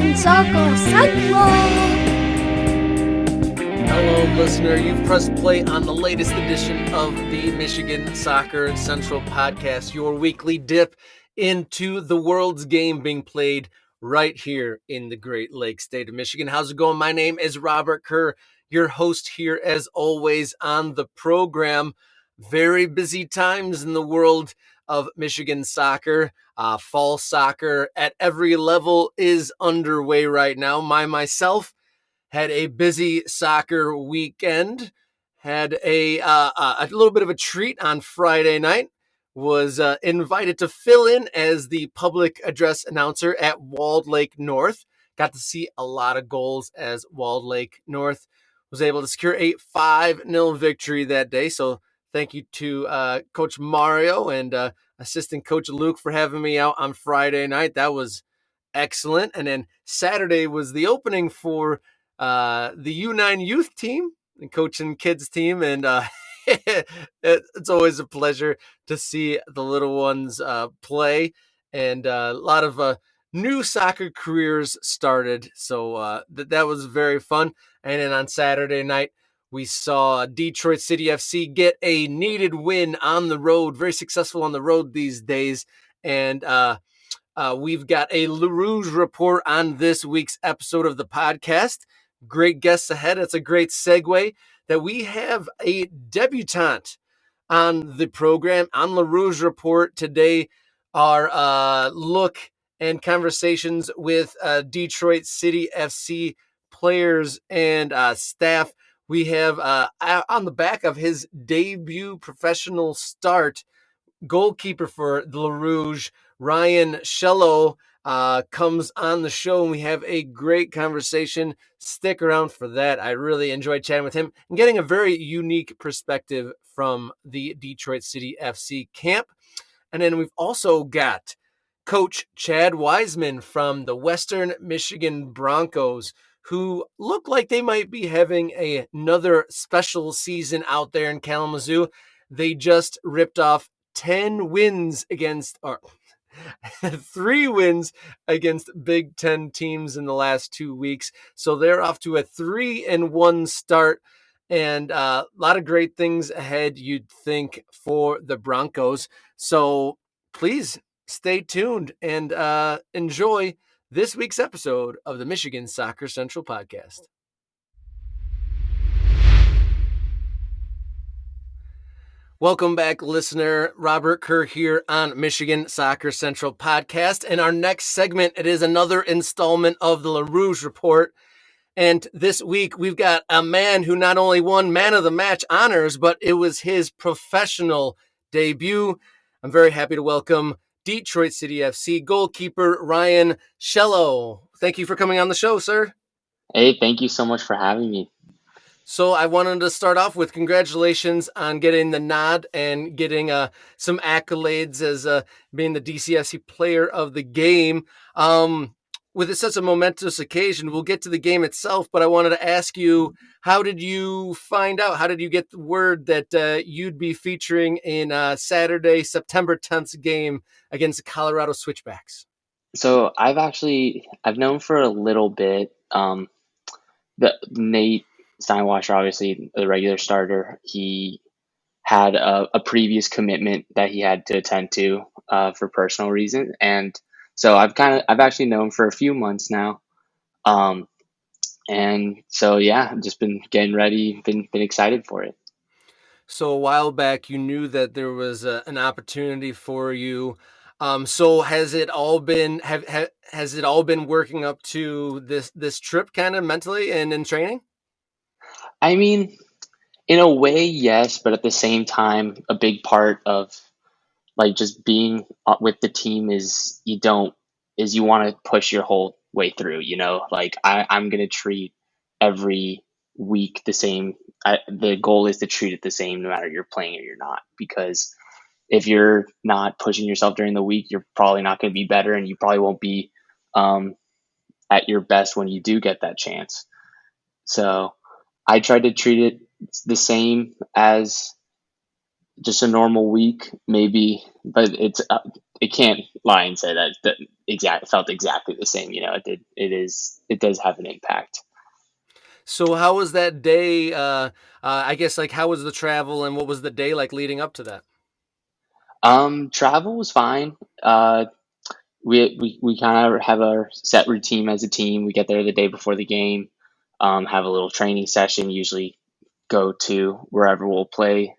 Michigan Soccer Central. Hello, listener. You've pressed play on the latest edition of the Michigan Soccer Central podcast, your weekly dip into the world's game being played right here in the Great Lakes state of Michigan. How's it going? My name is Robert Kerr, your host here as always on the program. Very busy times in the world of Michigan soccer. Fall soccer at every level is underway right now. Myself had a busy soccer weekend, had a little bit of a treat on Friday night, was invited to fill in as the public address announcer at Walled Lake North. Got to see a lot of goals as Walled Lake North was able to secure a 5-0 victory that day. So thank you to Coach Mario and assistant coach Luke for having me out on Friday night. That was excellent. And then Saturday was the opening for the U9 youth team and coaching kids team. And it's always a pleasure to see the little ones play. And a lot of new soccer careers started. So that was very fun. And then on Saturday night, we saw Detroit City FC get a needed win on the road, very successful on the road these days. And we've got a LaRouge report on this week's episode of the podcast. Great guests ahead. It's a great segue that we have a debutante on the program on LaRouge report today. Our look and conversations with Detroit City FC players and staff. We have on the back of his debut professional start, goalkeeper for the LaRouge, Ryan Shellow, comes on the show, and we have a great conversation. Stick around for that. I really enjoyed chatting with him and getting a very unique perspective from the Detroit City FC camp. And then we've also got Coach Chad Wiseman from the Western Michigan Broncos, who look like they might be having another special season out there in Kalamazoo. They just ripped off 10 wins against, or 3 wins against Big Ten teams in the last 2 weeks. So they're off to a 3-1 start, and a lot of great things ahead, you'd think, for the Broncos. So please stay tuned and enjoy this week's episode of the Michigan Soccer Central podcast. Welcome back, listener. Robert Kerr here on Michigan Soccer Central podcast. And our next segment, it is another installment of the LaRouge Report. And this week, we've got a man who not only won Man of the Match honors, but it was his professional debut. I'm very happy to welcome Detroit City FC goalkeeper Ryan Shellow. Thank you for coming on the show, sir. Hey, thank you so much for having me. So I wanted to start off with congratulations on getting the nod and getting some accolades as being the DCFC player of the game. With such a momentous occasion, we'll get to the game itself, but I wanted to ask you, how did you find out? How did you get the word that you'd be featuring in Saturday, September 10th game against the Colorado Switchbacks? So I've known for a little bit. The Nate Steinwasser, obviously the regular starter, he had a previous commitment that he had to attend to for personal reasons, and so I've actually known for a few months now, and so yeah, I've just been getting ready, been excited for it. So a while back, you knew that there was an opportunity for you. So has it all been has it all been working up to this trip, kind of mentally and in training? I mean, in a way, yes, but at the same time, a big part of like just being with the team is you want to push your whole way through, like I'm going to treat every week the same. The goal is to treat it the same no matter you're playing or you're not, because if you're not pushing yourself during the week, you're probably not going to be better, and you probably won't be at your best when you do get that chance. So I tried to treat it the same as just a normal week, maybe, but it can't lie and say that felt exactly the same. It does have an impact. So how was that day? I guess like how was the travel and what was the day like leading up to that? Travel was fine. We kind of have our set routine as a team. We get there the day before the game, have a little training session, usually go to wherever we'll play,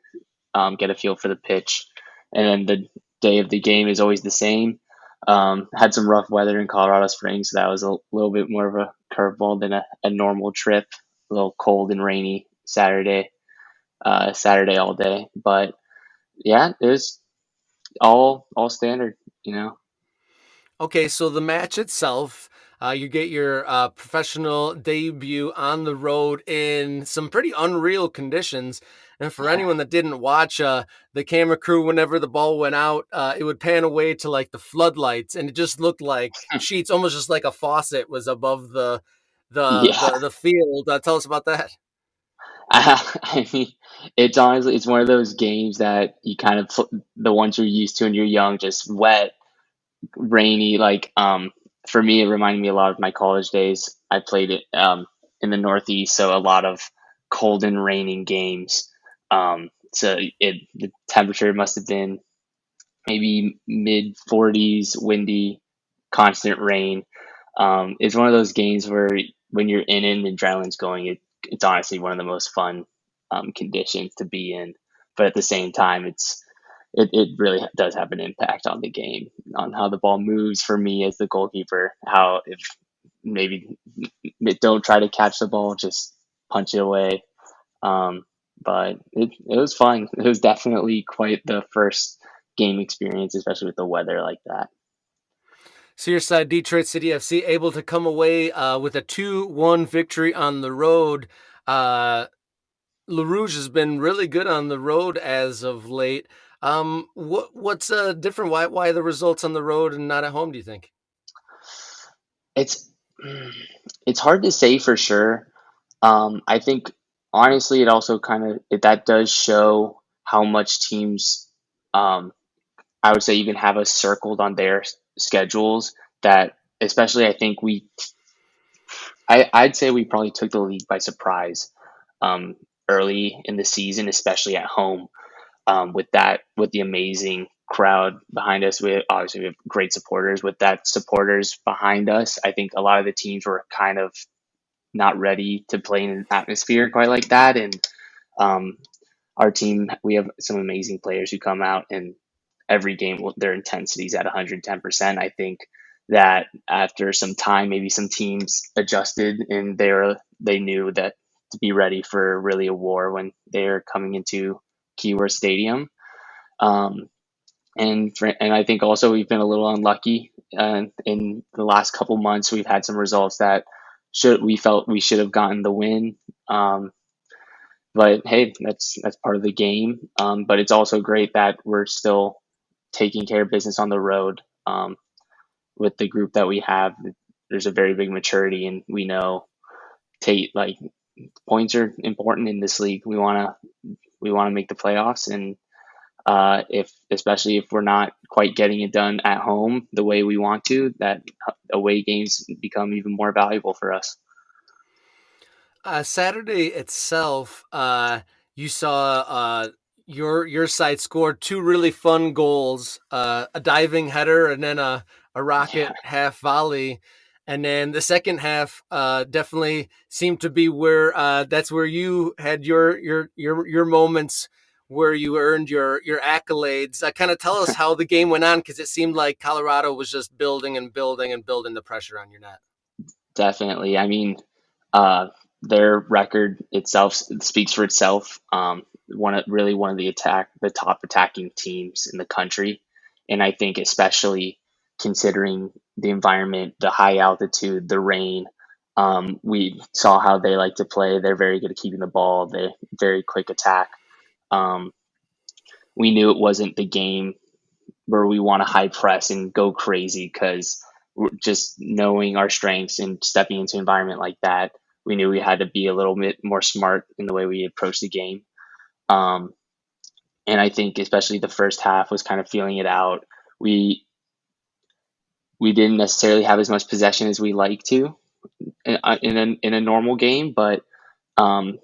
get a feel for the pitch. And then the day of the game is always the same. Had some rough weather in Colorado Springs, so that was a little bit more of a curveball than a normal trip. A little cold and rainy Saturday all day. But yeah, it was all standard, you know. Okay, so the match itself, you get your professional debut on the road in some pretty unreal conditions. And for Yeah. anyone that didn't watch, the camera crew, whenever the ball went out, it would pan away to like the floodlights, and it just looked like sheets, almost just like a faucet was above Yeah. the field. Tell us about that. I mean, it's honestly it's one of those games that you kind of the ones you're used to when you're young, just wet, rainy. For me, it reminded me a lot of my college days. I played it in the Northeast, so a lot of cold and raining games. So the temperature must have been maybe mid 40s, windy, constant rain. It's one of those games where when you're in it and the adrenaline's going, it's honestly one of the most fun conditions to be in. But at the same time, it really does have an impact on the game, on how the ball moves for me as the goalkeeper. How if maybe don't try to catch the ball, just punch it away. Um, but it was fun. It was definitely quite the first game experience, especially with the weather like that. So your side, Detroit City FC, able to come away with a 2-1 victory on the road. Uh, LaRouge has been really good on the road as of late. What's different? Why the results on the road and not at home? Do you think? It's it's hard to say for sure. I think honestly, it also that does show how much teams, um, I would say, even have us circled on their schedules. That especially, I think I'd say we probably took the league by surprise um, early in the season, especially at home. With the amazing crowd behind us, we have great supporters. With that supporters behind us, I think a lot of the teams were kind of not ready to play in an atmosphere quite like that. And um, our team, we have some amazing players who come out and every game their intensity is at 110%. I think that after some time, maybe some teams adjusted and they knew that to be ready for really a war when they're coming into Keyworth Stadium. Um, and I think also we've been a little unlucky in the last couple months. We've had some results that we felt we should have gotten the win. Um, but hey, that's part of the game. But it's also great that we're still taking care of business on the road with the group that we have. There's a very big maturity, and we know Tate like points are important in this league. We want to make the playoffs, and if especially if we're not quite getting it done at home the way we want to, that away games become even more valuable for us. Saturday itself, you saw your side scored two really fun goals, a diving header and then a Yeah. rocket half volley. And then the second half definitely seemed to be where that's where you had your moments where you earned your accolades. Kind of tell us how the game went on because it seemed like Colorado was just building and building and building the pressure on your net. Definitely. I mean, uh, their record itself speaks for itself. One of the top attacking teams in the country, and I think especially considering the environment, the high altitude, the rain. We saw how they like to play. They're very good at keeping the ball. They very quick attack. Um, we knew it wasn't the game where we want to high press and go crazy because just knowing our strengths and stepping into an environment like that, we knew we had to be a little bit more smart in the way we approach the game. Um, And I think especially the first half was kind of feeling it out. We we didn't necessarily have as much possession as we like to in a normal game, but um,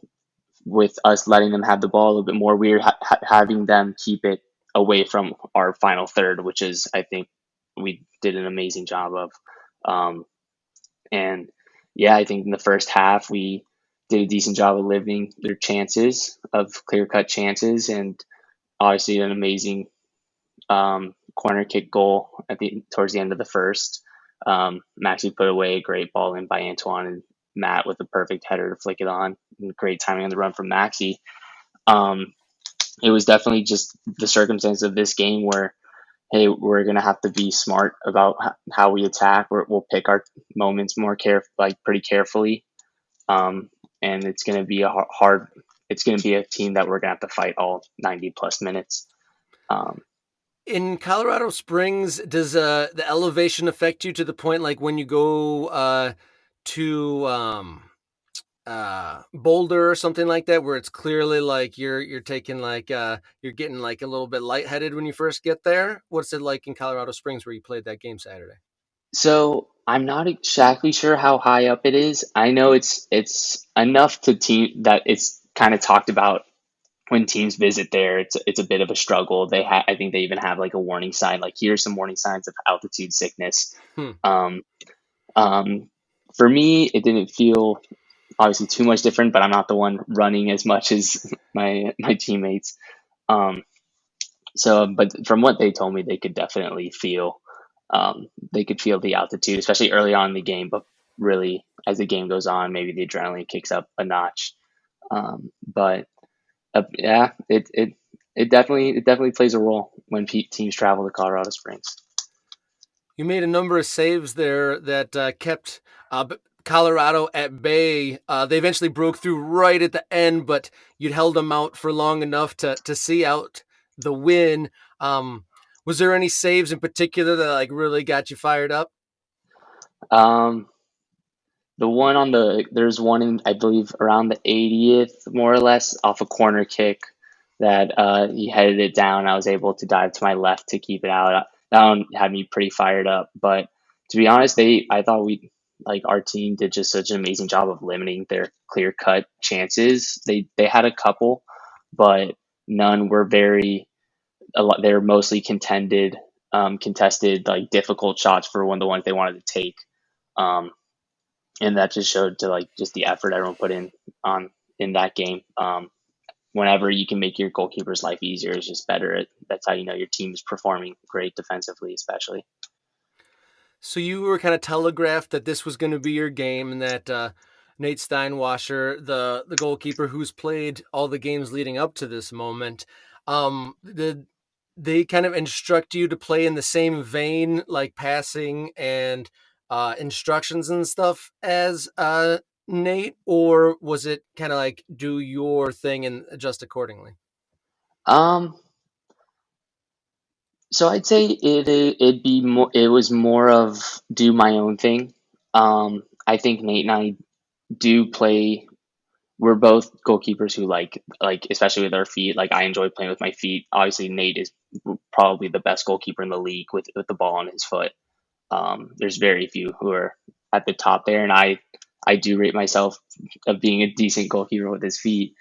with us letting them have the ball a little bit more, we're having them keep it away from our final third, which is I think we did an amazing job of. Um, and yeah, I think in the first half we did a decent job of limiting their chances of clear cut chances, and obviously an amazing corner kick goal towards the end of the first. Maxi put away a great ball in by Antoine, and Matt with a perfect header to flick it on. And great timing on the run from Maxi. Um, it was definitely just the circumstance of this game where, hey, we're gonna have to be smart about how we attack. We'll pick our moments pretty carefully, and it's gonna be a hard. It's gonna be a team that we're gonna have to fight all 90 plus minutes. Um, In Colorado Springs, does the elevation affect you to the point like when you go to Boulder or something like that, where it's clearly like you're taking like you're getting like a little bit lightheaded when you first get there? What's it like in Colorado Springs where you played that game Saturday? So I'm not exactly sure how high up it is. I know it's enough to team that it's kind of talked about when teams visit there. It's a bit of a struggle. I think they even have like a warning sign, like here's some warning signs of altitude sickness. Hmm. Um, for me, it didn't feel obviously too much different, but I'm not the one running as much as my teammates. Um, but from what they told me, they could definitely feel the altitude, especially early on in the game. But really, as the game goes on, maybe the adrenaline kicks up a notch. But yeah, it definitely plays a role when teams travel to Colorado Springs. You made a number of saves there that kept Colorado at bay. They eventually broke through right at the end, but you'd held them out for long enough to see out the win. Was there any saves in particular that like really got you fired up? Um, there's one in, I believe, around the 80th, more or less, off a corner kick that he headed it down. I was able to dive to my left to keep it out. That one had me pretty fired up. But to be honest, I thought our team did just such an amazing job of limiting their clear cut chances. They had a couple, but none were they're mostly contested, like difficult shots for one of the ones they wanted to take. Um, and that just showed to like just the effort everyone put in that game. Whenever you can make your goalkeeper's life easier, it's just better. That's how you know your team is performing great defensively, especially. So you were kind of telegraphed that this was going to be your game, and that Nate Steinwasser, the goalkeeper who's played all the games leading up to this moment, did they kind of instruct you to play in the same vein, like passing and instructions and stuff as Nate, or was it kind of like do your thing and adjust accordingly? Um, so I'd say it was more of do my own thing. I think Nate and I do play. We're both goalkeepers who like especially with our feet. Like I enjoy playing with my feet. Obviously, Nate is probably the best goalkeeper in the league with the ball on his foot. There's very few who are at the top there, and I do rate myself of being a decent goalkeeper with his feet.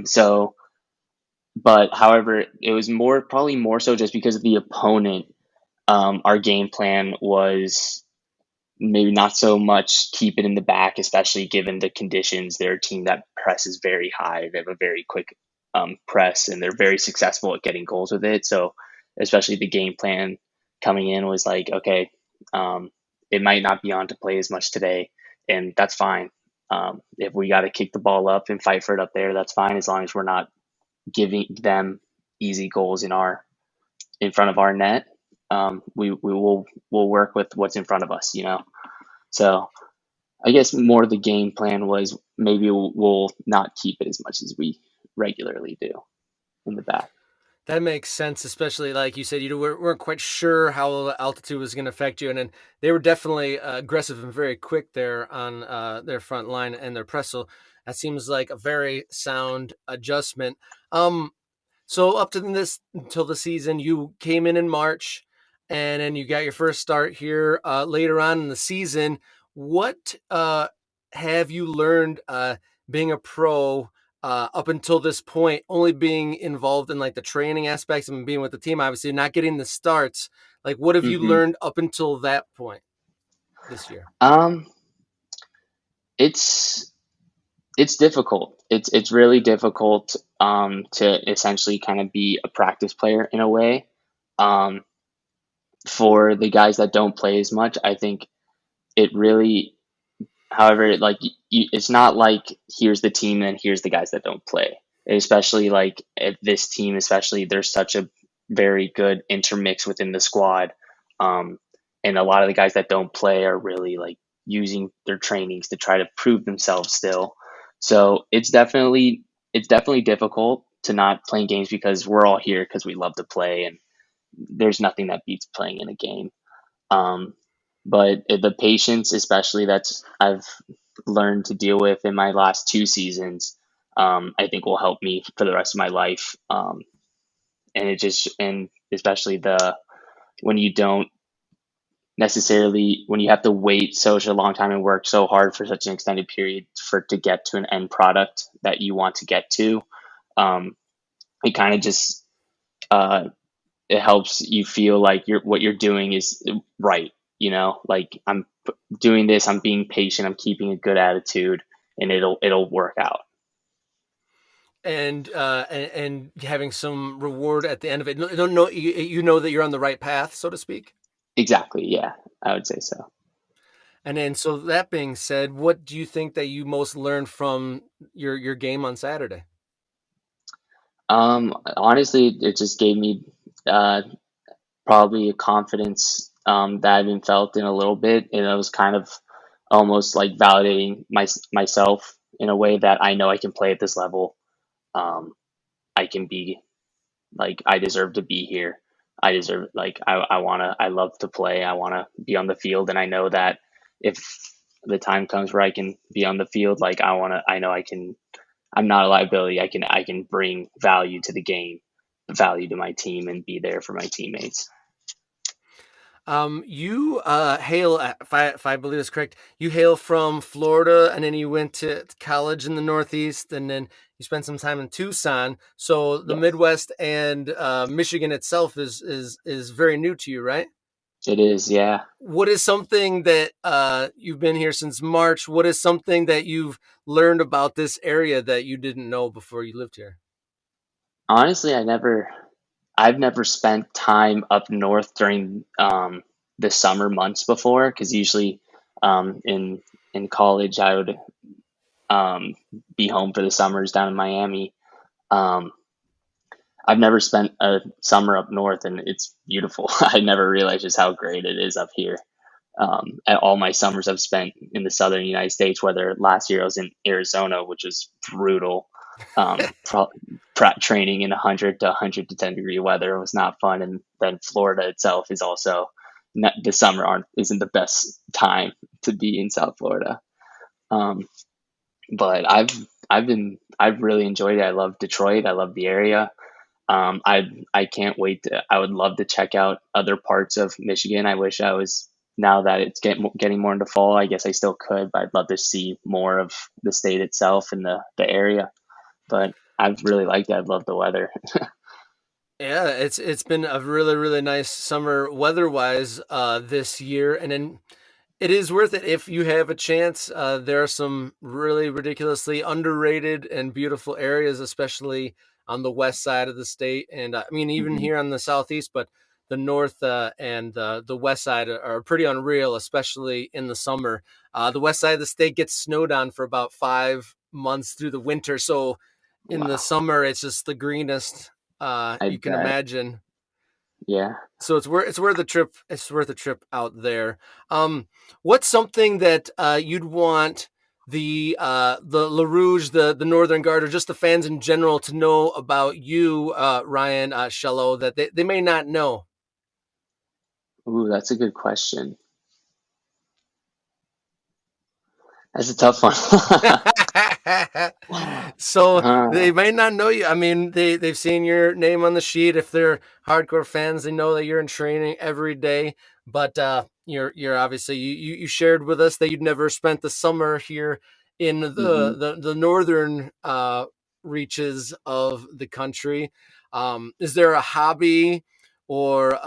So, but however, it was probably more so just because of the opponent. Our game plan was maybe not so much keep it in the back, especially given the conditions. They're a team that presses very high. They have a very quick press, and they're very successful at getting goals with it. So, especially the game plan coming in was like, okay, it might not be on to play as much today, and that's fine. If we got to kick the ball up and fight for it up there, that's fine as long as we're not giving them easy goals in front of our net. We'll work with what's in front of us, you know. So I guess more the game plan was maybe we'll not keep it as much as we regularly do in the back. That makes sense, especially like you said, you weren't quite sure how the altitude was going to affect you, and then they were definitely aggressive and very quick there on their front line and their press. So that seems like a very sound adjustment. Um, So up to this until the season, you came in March, and then you got your first start here later on in the season. What have you learned being a pro up until this point? Only being involved in like the training aspects and being with the team, obviously not getting the starts. Like, what have you Hmm. learned up until that point this year? Um, it's it's difficult. It's really difficult to essentially kind of be a practice player in a way. Um, for the guys that don't play as much, I think it really, however, like it's not like here's the team and here's the guys that don't play. Especially like at this team, especially there's such a very good intermix within the squad, um, and a lot of the guys that don't play are really like using their trainings to try to prove themselves still. So it's definitely difficult to not playing games because we're all here because we love to play, and there's nothing that beats playing in a game. Um, but the patience, especially that's I've learned to deal with in my last two seasons, I think will help me for the rest of my life. And especially the when you don't necessarily when you have to wait such a long time and work so hard for such an extended period for to get to an end product that you want to get to, um, it kind of just uh, it helps you feel like what you're doing is right. Like doing this, I'm being patient, I'm keeping a good attitude, and it'll work out. And having some reward at the end of it. No, no, you know that you're on the right path, so to speak. Exactly. Yeah, I would say so. And then, so that being said, what do you think that you most learned from your game on Saturday? Honestly, it just gave me uh, probably a confidence that I haven't felt in a little bit, and it was kind of almost like validating myself in a way that I know I can play at this level. Um, I can be like I deserve to be here. I deserve like I love to play. I wanna be on the field, and I know that if the time comes where I can be on the field, like I know I can. I'm not a liability. I can bring value to the game, value to my team, and be there for my teammates. You hail, if I believe it's correct, you hail from Florida, and then you went to college in the Northeast, and then you spent some time in Tucson. So the Yes, Midwest and Michigan itself is very new to you, right? it is. Yeah. What is something that you've been here since March? What is something that you've learned about this area that you didn't know before you lived here? Honestly, I've never spent time up north during the summer months before, because usually in college I would um, be home for the summers down in Miami. Um, I've never spent a summer up north, and it's beautiful. I never realized just how great it is up here. At all my summers I've spent in the southern United States, whether last year I was in Arizona, which was brutal. Pro- Training in 100 to 110-degree weather was not fun, and then Florida itself is also not, the summer aren't isn't the best time to be in South Florida. Um, but I've really enjoyed it. I love Detroit. I love the area. I can't wait I would love to check out other parts of Michigan. I wish I was now that it's getting more into fall. I guess I still could, but I'd love to see more of the state itself and the area. But I've really liked it. I've loved the weather. Yeah, it's been a really really nice summer weather-wise this year, and then it is worth it if you have a chance. There are some really ridiculously underrated and beautiful areas, especially on the west side of the state, and I mean even Hmm. here on the southeast, but the north and the west side are pretty unreal, especially in the summer. The west side of the state gets snowed on for about 5 months through the winter, so in the Wow. summer it's just the greenest I you can bet. imagine. Yeah. So it's worth the trip. It's worth a trip out there. What's something that you'd want the La Rouge, the Northern Guard, or just the fans in general to know about you, Ryan Shellow, that they may not know? Ooh, that's a good question. That's a tough one. So Uh, they might not know you. I mean, they've seen your name on the sheet. If they're hardcore fans, they know that you're in training every day. But you're obviously you shared with us that you'd never spent the summer here in mhm. the northern reaches of the country. Is there a hobby or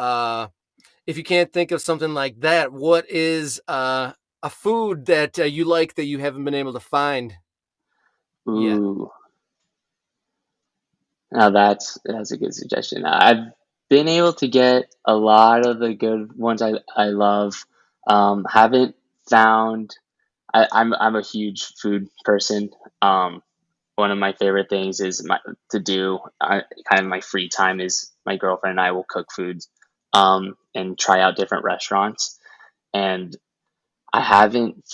if you can't think of something like that, what is a food that you like that you haven't been able to find yet? Ooh, now that's a good suggestion. I've been able to get a lot of the good ones I love. Haven't found. I'm a huge food person. One of my favorite things is to do kind of my free time is my girlfriend and I will cook foods and try out different restaurants. And I haven't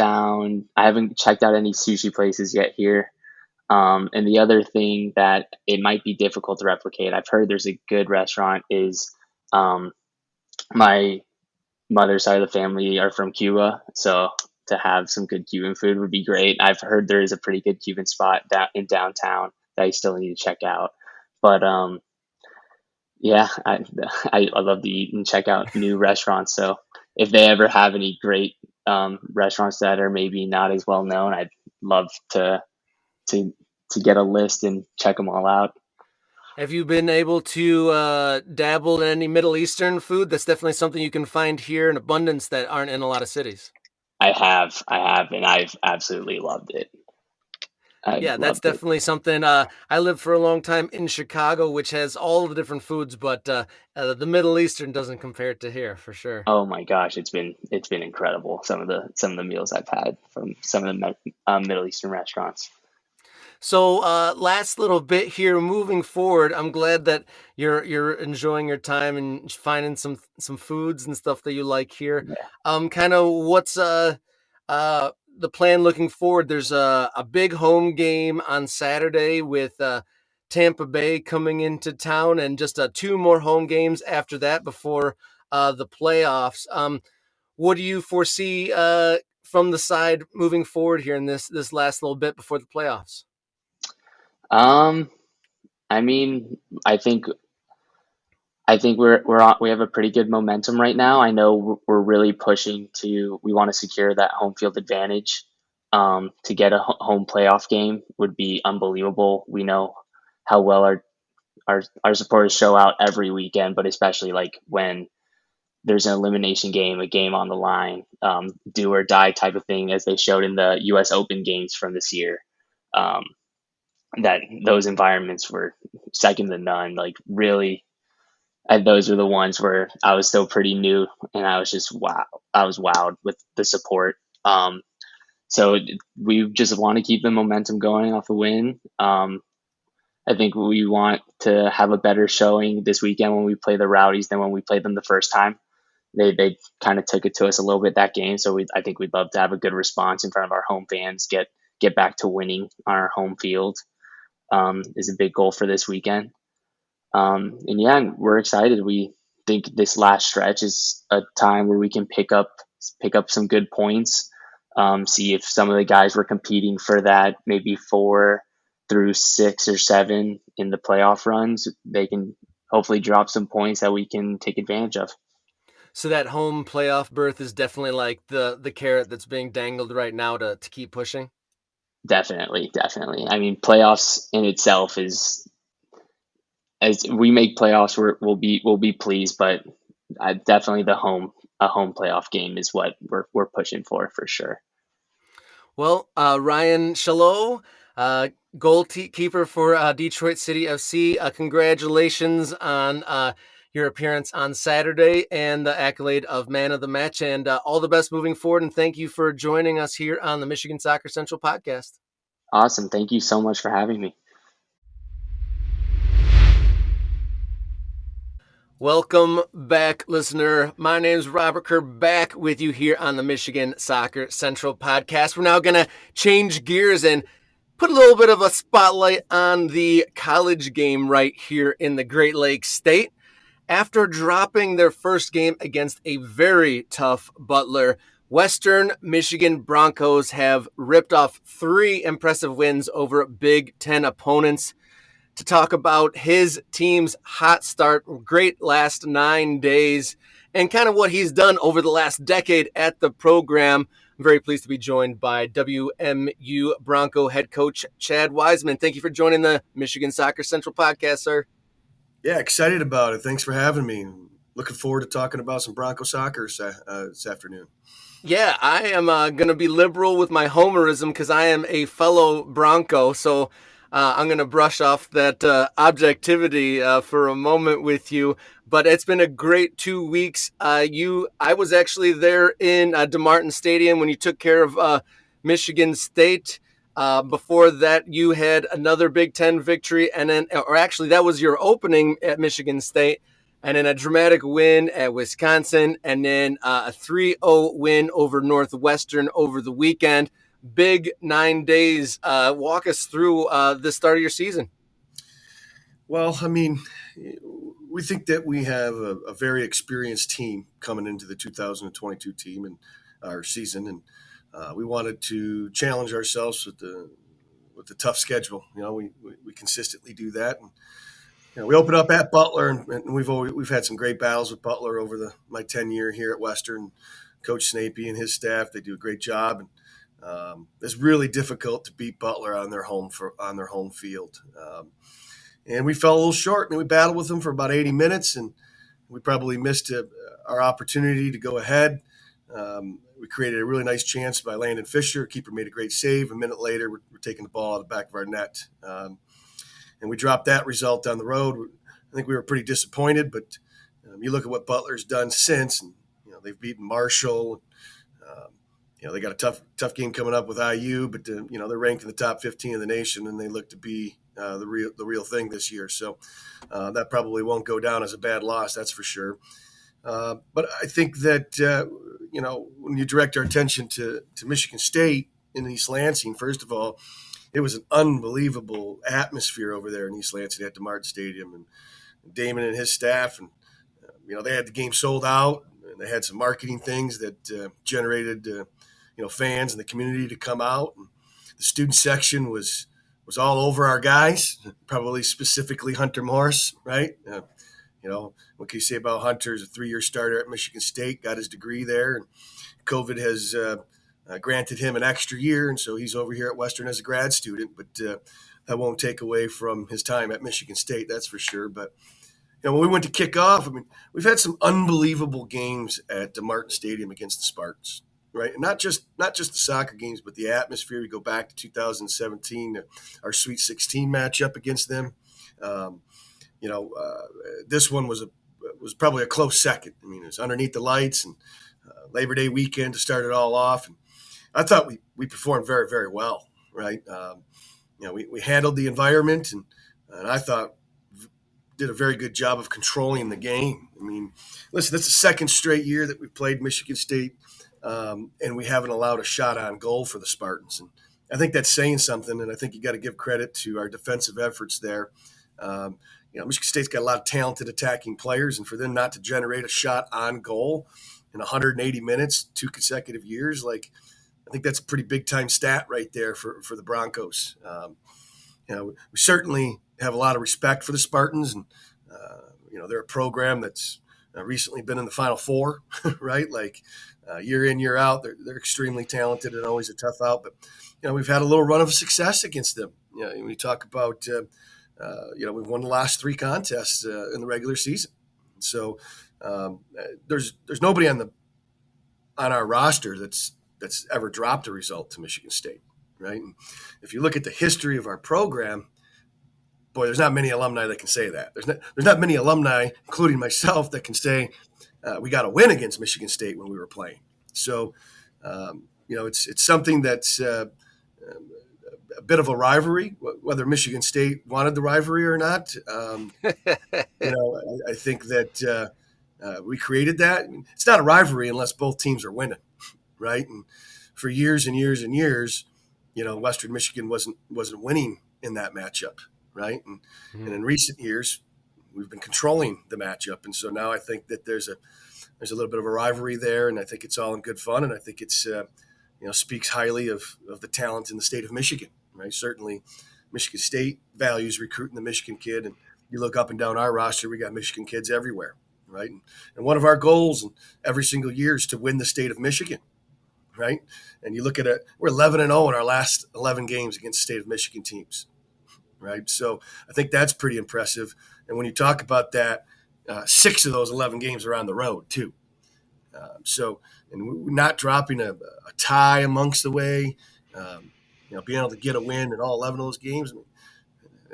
checked out any sushi places yet here. And the other thing that it might be difficult to replicate, I've heard there's a good restaurant is um, my mother's side of the family are from Cuba, so to have some good Cuban food would be great. I've heard there is a pretty good Cuban spot in downtown that I still need to check out. But yeah, I love to eat and check out new restaurants. So if they ever have any great restaurants that are maybe not as well known, I'd love to to get a list and check them all out. Have you been able to dabble in any Middle Eastern food? That's definitely something you can find here in abundance that aren't in a lot of cities. I have, and I've absolutely loved it. I've Yeah, that's loved it. definitely something. I lived for a long time in Chicago, which has all the different foods, but the Middle Eastern doesn't compare to here for sure. Oh my gosh, it's been incredible. Some of the meals I've had from some of the Middle Eastern restaurants. So, last little bit here, moving forward, I'm glad that you're enjoying your time and finding some foods and stuff that you like here. Yeah. Kind of what's the plan looking forward? There's a big home game on Saturday with Tampa Bay coming into town, and just two more home games after that before the playoffs. What do you foresee from the side moving forward here in this last little bit before the playoffs? Um, I mean, I think we have a pretty good momentum right now. I know we're really pushing to we want to secure that home field advantage. To get a home playoff game would be unbelievable. We know how well our supporters show out every weekend, but especially like when there's an elimination game, a game on the line, do or die type of thing, as they showed in the U.S. Open games from this year. Um, that those environments were second to none. Like really, and those are the ones where I was still pretty new, and I was just wow. I was wowed with the support. So we just want to keep the momentum going off a win. I think we want to have a better showing this weekend when we play the Rowdies than when we played them the first time. They kind of took it to us a little bit that game, so I think we'd love to have a good response in front of our home fans, get back to winning on our home field. Is a big goal for this weekend. And yeah, we're excited. We think this last stretch is a time where we can pick up some good points. See if some of the guys were competing for that, maybe 4 through 6 or 7 in the playoff runs. They can hopefully drop some points that we can take advantage of. So that home playoff berth is definitely like the carrot that's being dangled right now to keep pushing. Definitely, definitely. I mean, playoffs in itself is as we make playoffs, we'll be pleased, but definitely the home playoff game is what we're pushing for sure. Well, Ryan Shellow, goalkeeper for Detroit City FC. Congratulations on your appearance on Saturday and the accolade of man of the match, and all the best moving forward. And thank you for joining us here on the Michigan Soccer Central podcast. Awesome. Thank you so much for having me. Welcome back, listener. My name is Robert Kerr, back with you here on the Michigan Soccer Central podcast. We're now going to change gears and put a little bit of a spotlight on the college game right here in the Great Lakes State. After dropping their first game against a very tough Butler, Western Michigan Broncos have ripped off 3 impressive wins over Big Ten opponents. To talk about his team's hot start, great last 9 days, and kind of what he's done over the last decade at the program. I'm very pleased to be joined by WMU Bronco head coach Chad Wiseman. Thank you for joining the Michigan Soccer Central podcast, sir. Yeah, excited about it. Thanks for having me. Looking forward to talking about some Bronco soccer this afternoon. Yeah, I am going to be liberal with my homerism because I am a fellow Bronco, so I'm going to brush off that objectivity for a moment with you. But it's been a great 2 weeks. I was actually there in DeMartin Stadium when you took care of Michigan State. Before that, you had another Big Ten victory, and then, or actually, that was your opening at Michigan State. And then a dramatic win at Wisconsin, and then a 3-0 win over Northwestern over the weekend. Big 9 days. Walk us through the start of your season. Well, I mean, we think that we have a very experienced team coming into the 2022 team and our season, and we wanted to challenge ourselves with the tough schedule. You know, we consistently do that. And, we open up at Butler, and we've had some great battles with Butler over my tenure here at Western. Coach Snapey and his staff, they do a great job, and it's really difficult to beat Butler on their home field. And we fell a little short, and we battled with them for about 80 minutes, and we probably missed our opportunity to go ahead. We created a really nice chance by Landon Fisher. Keeper made a great save. A minute later, we're taking the ball out of the back of our net. And we dropped that result down the road. I think we were pretty disappointed, but you look at what Butler's done since, and they've beaten Marshall. They got a tough game coming up with IU, but they're ranked in the top 15 of the nation, and they look to be the real thing this year. So that probably won't go down as a bad loss, that's for sure. But I think that when you direct our attention to Michigan State in East Lansing, first of all, it was an unbelievable atmosphere over there in East Lansing at DeMartin Stadium, and Damon and his staff, and they had the game sold out, and they had some marketing things that generated fans in the community to come out. And the student section was all over our guys, probably specifically Hunter Morris, right? What can you say about Hunter? He's a 3-year starter at Michigan State, got his degree there, and COVID has granted him an extra year, and so he's over here at Western as a grad student, but that won't take away from his time at Michigan State, that's for sure. But when we went to kick off, I mean, we've had some unbelievable games at DeMartin Stadium against the Spartans, right? And not just the soccer games, but the atmosphere. We go back to 2017, our Sweet 16 matchup against them. This one was probably a close second. I mean, it was underneath the lights, and Labor Day weekend to start it all off. And I thought we performed very, very well, right? We handled the environment, and I thought did a very good job of controlling the game. I mean, listen, that's the second straight year that we've played Michigan State, and we haven't allowed a shot on goal for the Spartans. And I think that's saying something, and I think you got to give credit to our defensive efforts there. Michigan State's got a lot of talented attacking players, and for them not to generate a shot on goal in 180 minutes, 2 consecutive years, I think that's a pretty big time stat right there for the Broncos. We certainly have a lot of respect for the Spartans, and they're a program that's recently been in the Final Four, right? Year in, year out, they're extremely talented and always a tough out. But we've had a little run of success against them. When you talk about we've won the last 3 contests in the regular season. So there's nobody on our roster that's ever dropped a result to Michigan State, right? And if you look at the history of our program, boy, there's not many alumni that can say that. There's not many alumni, including myself, that can say we got a win against Michigan State when we were playing. So it's something that's a bit of a rivalry, whether Michigan State wanted the rivalry or not. I think that we created that. I mean, it's not a rivalry unless both teams are winning, right? And for years and years and years, Western Michigan wasn't winning in that matchup, right? And in recent years, we've been controlling the matchup, and so now I think that there's a little bit of a rivalry there, and I think it's all in good fun, and I think it's speaks highly of the talent in the state of Michigan, right? Certainly, Michigan State values recruiting the Michigan kid, and you look up and down our roster, we got Michigan kids everywhere, right? And one of our goals every single year is to win the state of Michigan, right? And you look at it, we're 11-0 in our last 11 games against state of Michigan teams, right? So I think that's pretty impressive. And when you talk about that, 6 of those 11 games are on the road too. And we're not dropping a tie amongst the way, being able to get a win in all 11 of those games.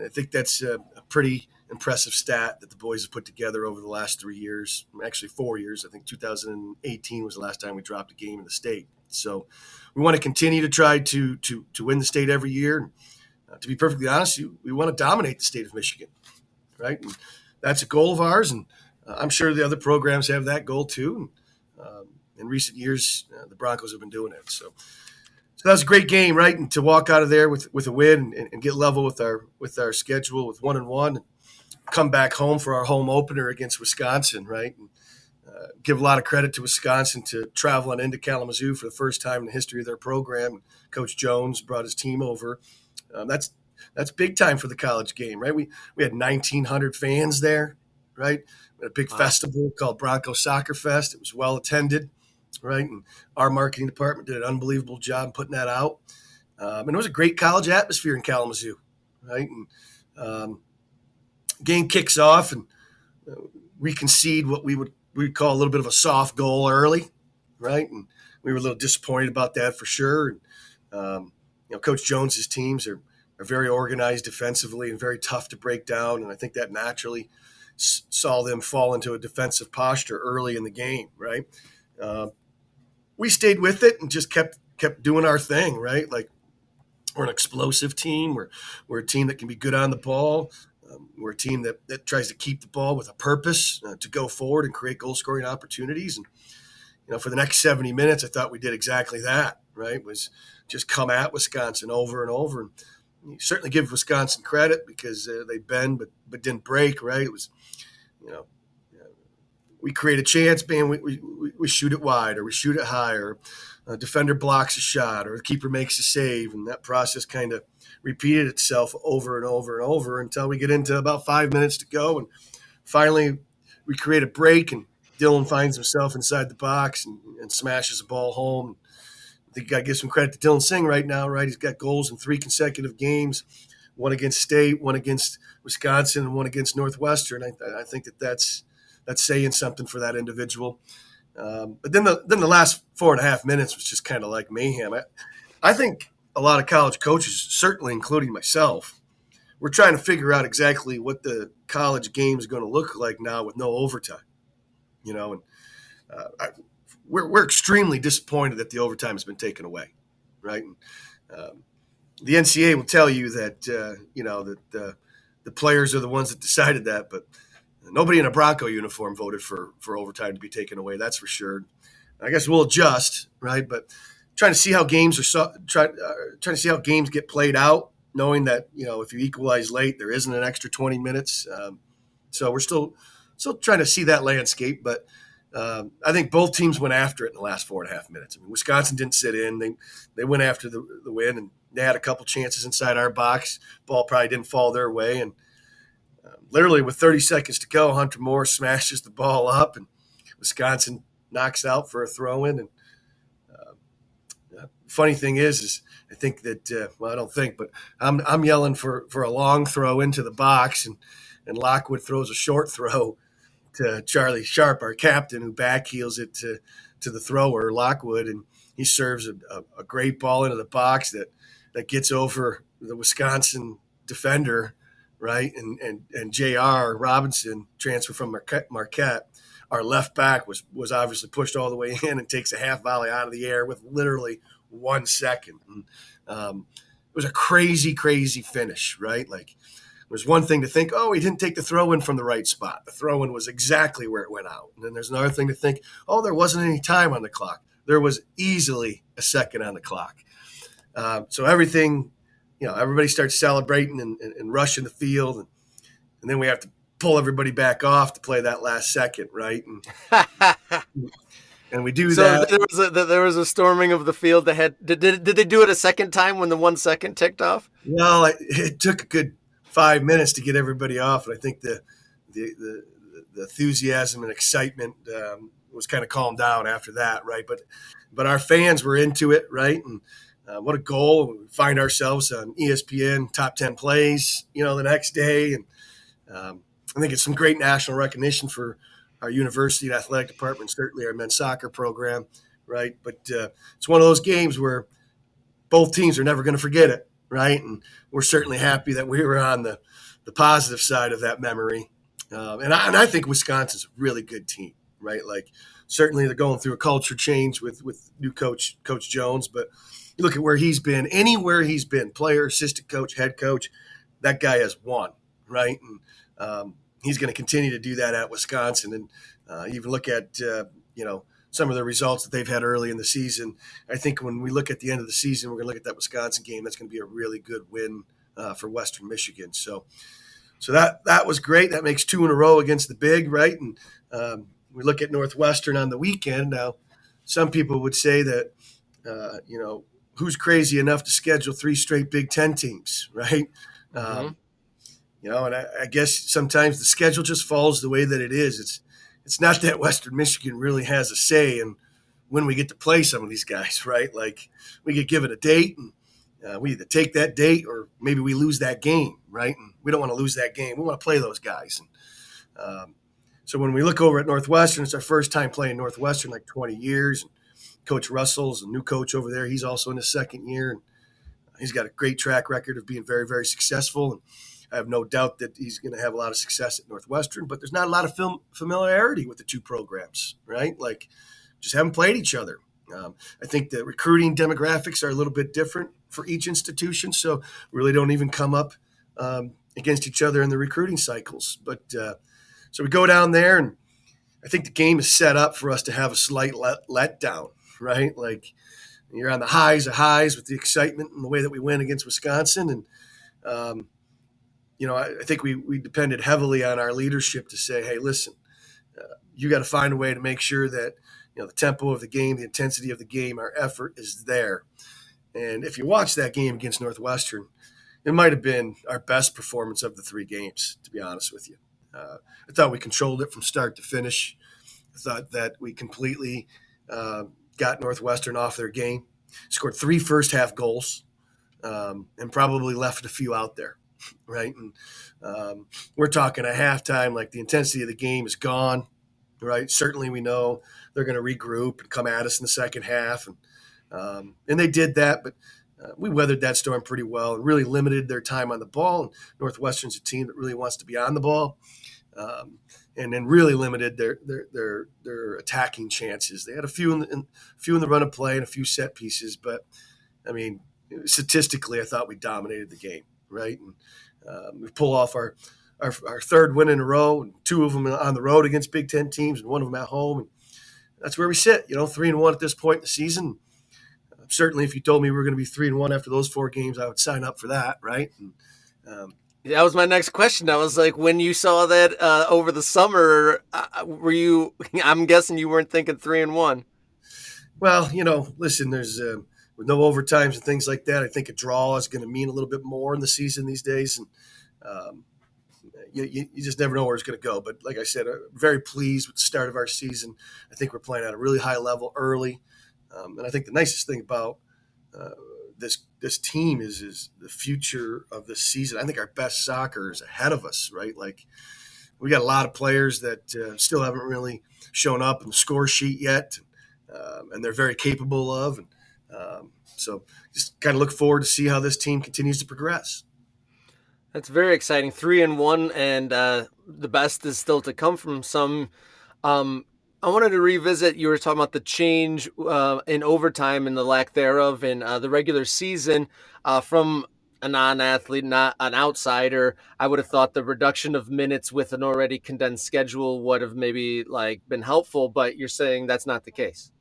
I think that's a pretty impressive stat that the boys have put together over the last 3 years, actually 4 years. I think 2018 was the last time we dropped a game in the state. So we want to continue to try to win the state every year. To be perfectly honest, we want to dominate the state of Michigan, right? And that's a goal of ours, and I'm sure the other programs have that goal too. In recent years, the Broncos have been doing it. So that was a great game, right? And to walk out of there with a win and get level with our schedule with 1-1, and come back home for our home opener against Wisconsin, right? And, give a lot of credit to Wisconsin to traveling into Kalamazoo for the first time in the history of their program. Coach Jones brought his team over. That's big time for the college game, right? We had 1,900 fans there, right? We had a big festival called Broncos Soccer Fest. It was well attended, right? And our marketing department did an unbelievable job putting that out. And it was a great college atmosphere in Kalamazoo, right? And game kicks off, and we concede what we'd call a little bit of a soft goal early, right? And we were a little disappointed about that for sure. And, Coach Jones's teams are very organized defensively and very tough to break down, and I think that naturally saw them fall into a defensive posture early in the game, right? We stayed with it and just kept doing our thing, right? Like, we're an explosive team. We're a team that can be good on the ball. We're a team that tries to keep the ball with a purpose to go forward and create goal-scoring opportunities. And, for the next 70 minutes, I thought we did exactly that, right? Was just come at Wisconsin over and over. And you certainly give Wisconsin credit because they bend but didn't break, right? It was, we create a chance, man, we shoot it wide, or we shoot it high, or a defender blocks a shot, or the keeper makes a save, and that process kind of repeated itself over and over and over until we get into about 5 minutes to go, and finally we create a break, and Dylan finds himself inside the box and smashes the ball home. I think you got to give some credit to Dylan Singh right now, right? He's got goals in 3 consecutive games, one against State, one against Wisconsin, and one against Northwestern. I think that's saying something for that individual. But then the last 4.5 minutes was just kind of like mayhem. I think a lot of college coaches, certainly including myself, we're trying to figure out exactly what the college game is going to look like now with no overtime. And we're extremely disappointed that the overtime has been taken away, right? And, the NCAA will tell you that that the players are the ones that decided that, but nobody in a Bronco uniform voted for overtime to be taken away. That's for sure. I guess we'll adjust, right? But trying to see how games trying to see how games get played out, knowing that if you equalize late, there isn't an extra 20 minutes. So we're still trying to see that landscape, but I think both teams went after it in the last 4.5 minutes. I mean, Wisconsin didn't sit in; they went after the win, and they had a couple chances inside our box. Ball probably didn't fall their way, and literally with 30 seconds to go, Hunter Moore smashes the ball up, and Wisconsin knocks out for a throw-in. And funny thing is I think that I don't think, but I'm yelling for a long throw into the box, and Lockwood throws a short throw to Charlie Sharp, our captain, who backheels it to the thrower, Lockwood, and he serves a great ball into the box that gets over the Wisconsin defender, right? And J.R. Robinson, transfer from Marquette, our left back, was obviously pushed all the way in and takes a half volley out of the air with literally 1 second. And, it was a crazy, crazy finish, right? Like, there's one thing to think, oh, he didn't take the throw-in from the right spot. The throw-in was exactly where it went out. And then there's another thing to think, oh, there wasn't any time on the clock. There was easily a second on the clock. So everything, everybody starts celebrating and rushing the field. And then we have to pull everybody back off to play that last second, right? And we do So that. there was a storming of the field ahead. Did they do it a second time when the 1 second ticked off? Well, it took a good 5 minutes to get everybody off, and I think the enthusiasm and excitement was kind of calmed down after that, right? But our fans were into it, right? And what a goal! We find ourselves on ESPN top 10 plays, the next day, and I think it's some great national recognition for our university and athletic department, certainly our men's soccer program, right? But it's one of those games where both teams are never going to forget it, right? And we're certainly happy that we were on the positive side of that memory. And I think Wisconsin's a really good team, right? Like, certainly they're going through a culture change with new Coach Jones, but you look at where he's been, anywhere he's been, player, assistant coach, head coach, that guy has won, right? And he's going to continue to do that at Wisconsin. And even look at, some of the results that they've had early in the season. I think when we look at the end of the season, we're going to look at that Wisconsin game. That's going to be a really good win for Western Michigan. So that was great. That makes 2 in a row against the big, right? And we look at Northwestern on the weekend. Now, some people would say that, who's crazy enough to schedule 3 straight Big Ten teams, right? And I guess sometimes the schedule just falls the way that it is. It's not that Western Michigan really has a say in when we get to play some of these guys, right? Like, we get given a date, and we either take that date or maybe we lose that game, right? And we don't want to lose that game. We want to play those guys. And so when we look over at Northwestern, it's our first time playing Northwestern, like 20 years. And Coach Russell's a new coach over there. He's also in his second year. And he's got a great track record of being very, very successful. And I have no doubt that he's going to have a lot of success at Northwestern, but there's not a lot of familiarity with the two programs, right? Like, just haven't played each other. I think the recruiting demographics are a little bit different for each institution, so really don't even come up against each other in the recruiting cycles. But so we go down there, and I think the game is set up for us to have a slight letdown, right? Like, you're on the highs of highs with the excitement and the way that we win against Wisconsin, and I think we depended heavily on our leadership to say, hey, listen, you got to find a way to make sure that the tempo of the game, the intensity of the game, our effort is there. And if you watch that game against Northwestern, it might have been our best performance of the 3 games, to be honest with you. I thought we controlled it from start to finish. I thought that we completely got Northwestern off their game, scored 3 first-half goals, and probably left a few out there. Right. And we're talking at halftime, like, the intensity of the game is gone. Right. Certainly we know they're going to regroup and come at us in the second half. And they did that, but we weathered that storm pretty well and really limited their time on the ball. And Northwestern's a team that really wants to be on the ball, and then really limited their attacking chances. They had a few in the run of play and a few set pieces, but I mean, statistically, I thought we dominated the game. Right. And we pull off our third win in a row, and 2 of them on the road against Big Ten teams and 1 of them at home. And that's where we sit, 3-1 at this point in the season. Certainly, if you told me we were going to be 3-1 after those 4 games, I would sign up for that. Right. And, that was my next question. I was like, when you saw that over the summer, were you, I'm guessing you weren't thinking 3-1. Well, listen, there's with no overtimes and things like that, I think a draw is going to mean a little bit more in the season these days. And you just never know where it's going to go. But like I said, I'm very pleased with the start of our season. I think we're playing at a really high level early. And I think the nicest thing about this team is the future of this season. I think our best soccer is ahead of us, right? Like, we got a lot of players that still haven't really shown up in the score sheet yet, and they're very capable of. And so just kind of look forward to see how this team continues to progress. That's very exciting. 3-1, and the best is still to come from some. I wanted to revisit, you were talking about the change in overtime and the lack thereof in the regular season. From a non-athlete, not an outsider, I would have thought the reduction of minutes with an already condensed schedule would have maybe been helpful, but you're saying that's not the case.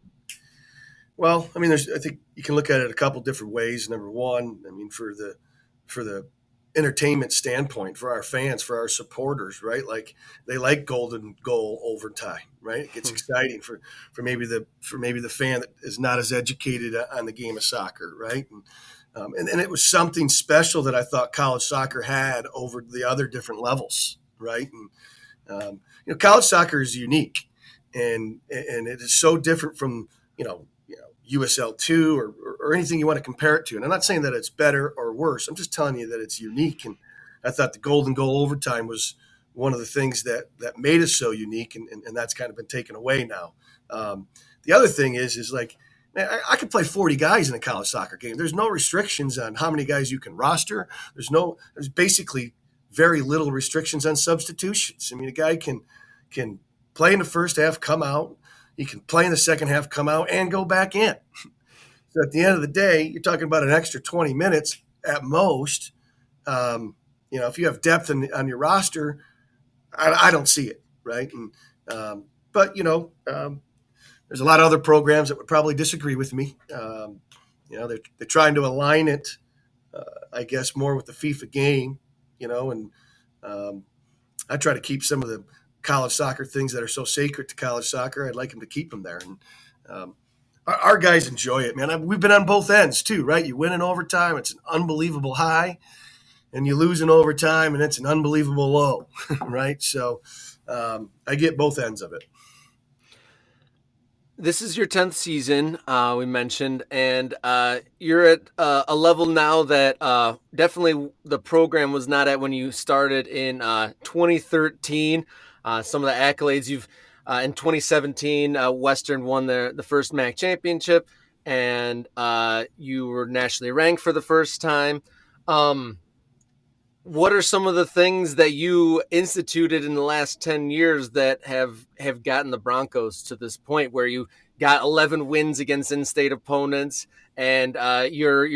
Well, I mean, I think you can look at it a couple different ways. Number one, I mean, for the entertainment standpoint for our fans, for our supporters, right? Like they like golden goal overtime, right? It gets exciting for maybe the fan that is not as educated on the game of soccer, right? And it was something special that I thought college soccer had over the other different levels, right? And college soccer is unique, and it is so different from USL2 or anything you want to compare it to. And I'm not saying that it's better or worse. I'm just telling you that it's unique. And I thought the golden goal overtime was one of the things that made us so unique, and that's kind of been taken away now. The other thing is like, man, I could play 40 guys in a college soccer game. There's no restrictions on how many guys you can roster. There's basically very little restrictions on substitutions. I mean, a guy can play in the first half, come out. He can play in the second half, come out, and go back in. So at the end of the day, you're talking about an extra 20 minutes at most. If you have depth on your roster, I don't see it, right? But there's a lot of other programs that would probably disagree with me. They're trying to align it, I guess, more with the FIFA game, and I try to keep some of the college soccer things that are so sacred to college soccer. I'd like them to keep them there. And our guys enjoy it, man. We've been on both ends too, right? You win in overtime, it's an unbelievable high, and you lose in overtime, and it's an unbelievable low, right? So I get both ends of it. This is your 10th season, we mentioned, and you're at a level now that definitely the program was not at when you started in 2013. Some of the accolades you've in 2017, Western won the first MAC championship, and you were nationally ranked for the first time. What are some of the things that you instituted in the last 10 years that have gotten the Broncos to this point where you got 11 wins against in-state opponents, and you're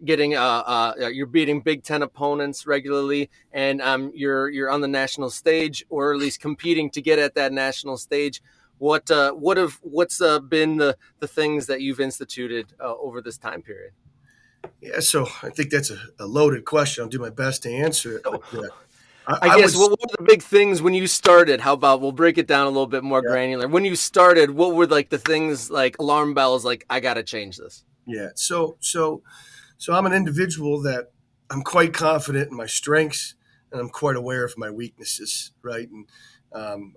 getting you're beating Big Ten opponents regularly, and you're on the national stage, or at least competing to get at that national stage? What's been the things that you've instituted over this time period? Yeah, so I think that's a loaded question. I'll do my best to answer it. But, I guess what were the big things when you started? How about we'll break it down a little bit more granular. When you started, what were like the things, like alarm bells, like I got to change this? Yeah, so I'm an individual that I'm quite confident in my strengths, and I'm quite aware of my weaknesses, right? And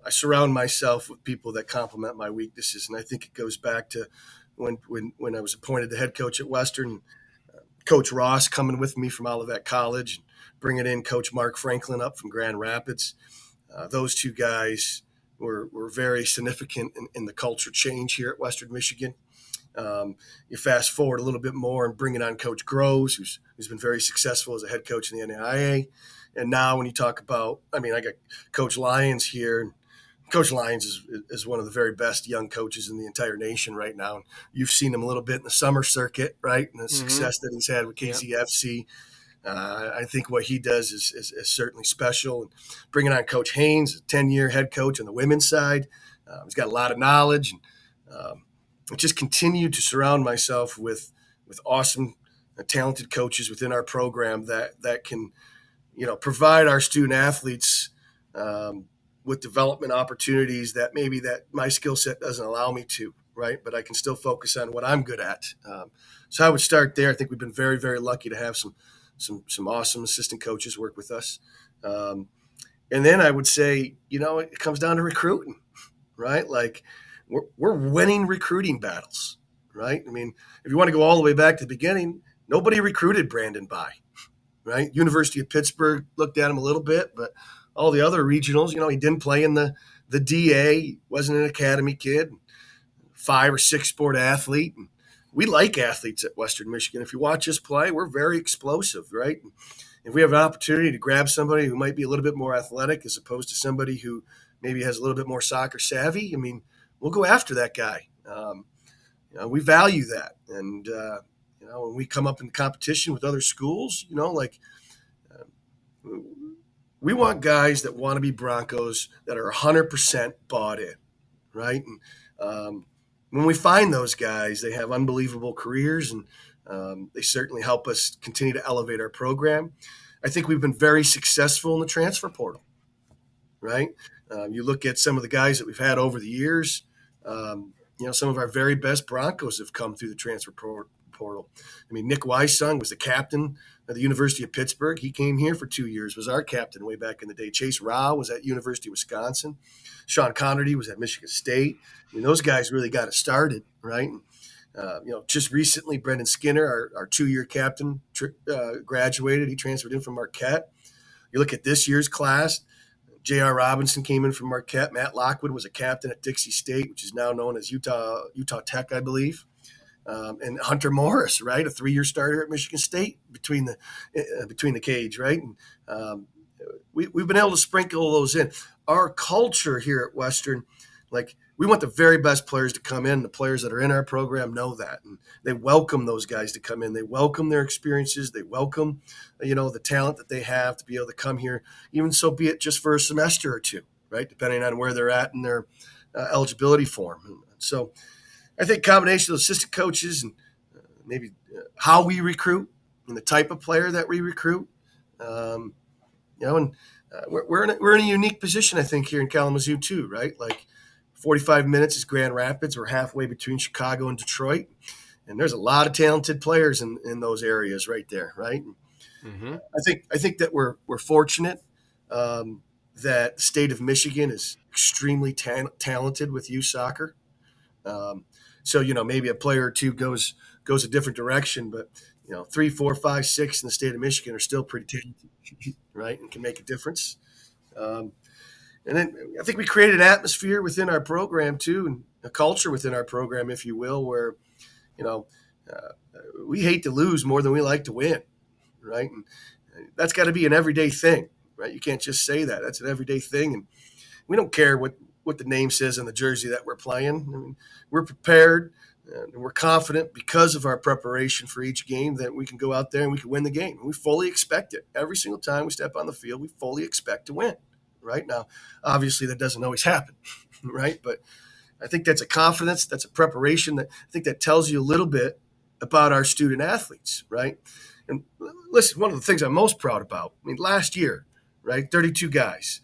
I surround myself with people that complement my weaknesses, and I think it goes back to when I was appointed the head coach at Western. Coach Ross coming with me from Olivet College, and bringing in Coach Mark Franklin up from Grand Rapids. Those two guys were very significant in the culture change here at Western Michigan. You fast forward a little bit more and bringing on Coach Groves, who's been very successful as a head coach in the NAIA. And now when you talk about, I got Coach Lyons here. Coach Lyons is one of the very best young coaches in the entire nation right now. You've seen him a little bit in the summer circuit, right? And the success that he's had with KCFC. I think what he does is certainly special. And bringing on Coach Haynes, a 10-year head coach on the women's side. He's got a lot of knowledge. And I just continue to surround myself with awesome, talented coaches within our program that can, provide our student athletes with development opportunities that maybe that my skill set doesn't allow me to, right? But I can still focus on what I'm good at. So I would start there. I think we've been very, very lucky to have some awesome assistant coaches work with us. And then I would say, it comes down to recruiting, right? Like we're winning recruiting battles, right? If you want to go all the way back to the beginning, nobody recruited Brandon By, right? University of Pittsburgh looked at him a little bit, but all the other regionals, he didn't play in the DA. He wasn't an academy kid, 5 or 6 sport athlete. And we like athletes at Western Michigan. If you watch us play, we're very explosive, right? And if we have an opportunity to grab somebody who might be a little bit more athletic as opposed to somebody who maybe has a little bit more soccer savvy, we'll go after that guy. We value that. And, when we come up in competition with other schools, we want guys that want to be Broncos that are 100% bought in, right? And when we find those guys, they have unbelievable careers, and They certainly help us continue to elevate our program. I think we've been very successful in the transfer portal, right? You look at some of the guys that we've had over the years. Some of our very best Broncos have come through the transfer portal. I mean, Nick Weissung was the captain at the University of Pittsburgh. He came here for 2 years, was our captain way back in the day. Chase Rao was at University of Wisconsin. Sean Connerty was at Michigan State. I mean, those guys really got it started, right? Just recently, Brendan Skinner, our 2-year captain, graduated. He transferred in from Marquette. You look at this year's class, J.R. Robinson came in from Marquette. Matt Lockwood was a captain at Dixie State, which is now known as Utah Tech, I believe. And Hunter Morris, right, a 3-year starter at Michigan State between the cage, right? And we've been able to sprinkle those in. Our culture here at Western, like, we want the very best players to come in. The players that are in our program know that, and they welcome those guys to come in. They welcome their experiences. They welcome, the talent that they have to be able to come here, even so be it just for a semester or two, right, depending on where they're at in their eligibility form. And so I think combination of assistant coaches and maybe how we recruit and the type of player that we recruit, we're in a unique position, I think, here in Kalamazoo too, right? Like, 45 minutes is Grand Rapids. We're halfway between Chicago and Detroit, and there's a lot of talented players in those areas right there, right? Mm-hmm. I think that we're fortunate that the state of Michigan is extremely talented with youth soccer. So maybe a player or two goes a different direction, but 3, 4, 5, 6 in the state of Michigan are still pretty talented, right, and can make a difference. And then I think we created an atmosphere within our program too, and a culture within our program, if you will, where we hate to lose more than we like to win, right? And that's got to be an everyday thing, right? You can't just say that. That's an everyday thing, and we don't care what the name says on the jersey that we're playing. I mean, we're prepared and we're confident because of our preparation for each game that we can go out there and we can win the game. And we fully expect it. Every single time we step on the field, we fully expect to win. Right now, obviously that doesn't always happen, right? But I think that's a confidence, that's a preparation that I think that tells you a little bit about our student athletes, right? And listen, one of the things I'm most proud about, I mean, last year, right, 32 guys,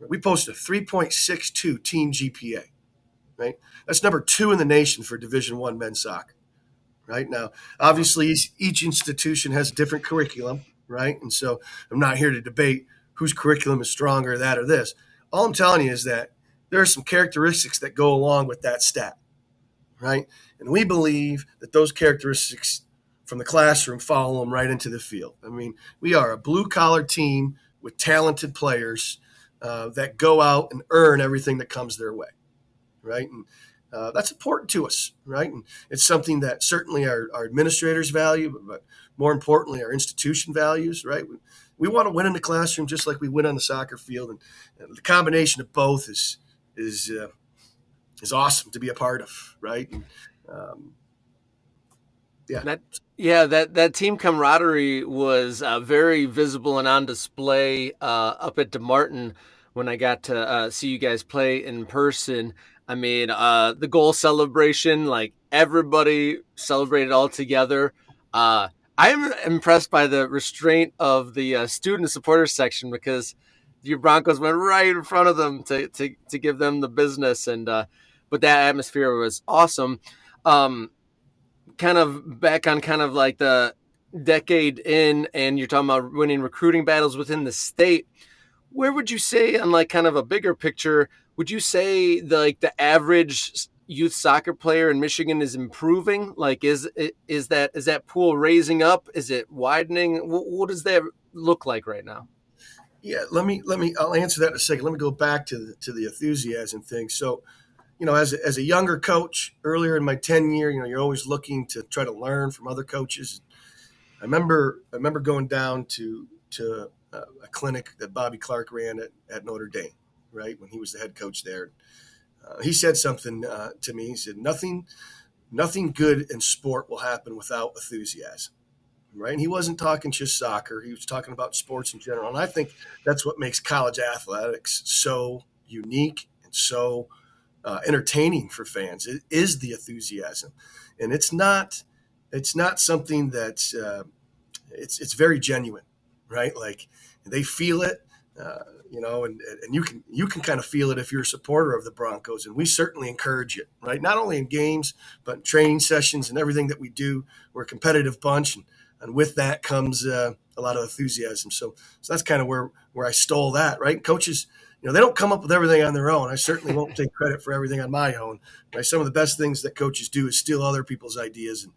we posted a 3.62 team GPA, right? That's number 2 in the nation for Division I men's soccer, right? Now, obviously each institution has a different curriculum, right? And so I'm not here to debate whose curriculum is stronger, that or this. All I'm telling you is that there are some characteristics that go along with that stat, right? And we believe that those characteristics from the classroom follow them right into the field. I mean, we are a blue-collar team with talented players that go out and earn everything that comes their way, right? And that's important to us, right? And it's something that certainly our administrators value, but more importantly, our institution values, right? We want to win in the classroom just like we win on the soccer field, and the combination of both is awesome to be a part of, right? And, that team camaraderie was very visible and on display up at DeMartin when I got to see you guys play in person. I mean, the goal celebration, like, everybody celebrated all together. I'm impressed by the restraint of the student supporters section, because your Broncos went right in front of them to give them the business, and but that atmosphere was awesome. Kind of back on kind of like the decade in, and you're talking about winning recruiting battles within the state. Where would you say, on like kind of a bigger picture, would you say the average youth soccer player in Michigan is improving? Like, is that pool raising up? Is it widening? What does that look like right now? Yeah, I'll answer that in a second. Let me go back to the enthusiasm thing. So, as a younger coach earlier in my tenure, you're always looking to try to learn from other coaches. I remember going down to a clinic that Bobby Clark ran at Notre Dame, right, when he was the head coach there. He said something to me. He said, nothing good in sport will happen without enthusiasm, right? And he wasn't talking just soccer. He was talking about sports in general. And I think that's what makes college athletics so unique and so entertaining for fans. It is the enthusiasm. And it's not it's not something that's it's very genuine, right? Like they feel it, and you can kind of feel it if you're a supporter of the Broncos, and we certainly encourage it, right? Not only in games, but in training sessions and everything that we do. We're a competitive bunch, and with that comes a lot of enthusiasm. So that's kind of where I stole that, right? Coaches, they don't come up with everything on their own. I certainly won't take credit for everything on my own. Right? Some of the best things that coaches do is steal other people's ideas, and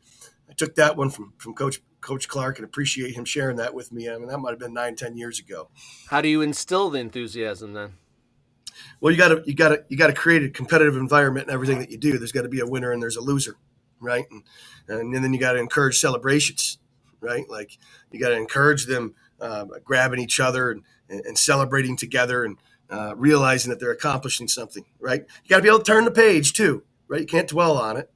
I took that one from Coach Clark, and appreciate him sharing that with me. I mean, that might have been 9-10 years ago. How do you instill the enthusiasm then? Well, you gotta create a competitive environment in everything that you do. There's got to be a winner and there's a loser, right? And then you got to encourage celebrations, right? Like you got to encourage them grabbing each other and celebrating together and realizing that they're accomplishing something, right? You got to be able to turn the page too, right? You can't dwell on it,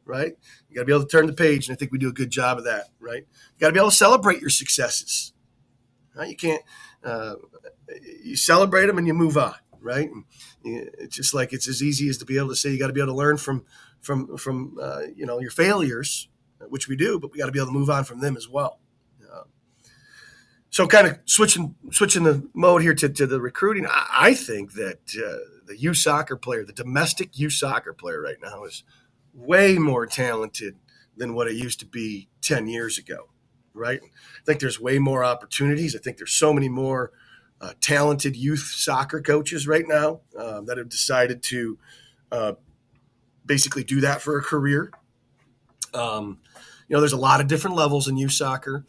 right? You got to be able to turn the page, and I think we do a good job of that, right? You got to be able to celebrate your successes, right? You can't you celebrate them and you move on, right? And it's just like it's as easy as to be able to say you got to be able to learn from your failures, which we do, but we got to be able to move on from them as well. So kind of switching the mode here to the recruiting, I think that the youth soccer player, the domestic youth soccer player right now is way more talented than what it used to be 10 years ago, right? I think there's way more opportunities. I think there's so many more talented youth soccer coaches right now that have decided to basically do that for a career. There's a lot of different levels in youth soccer.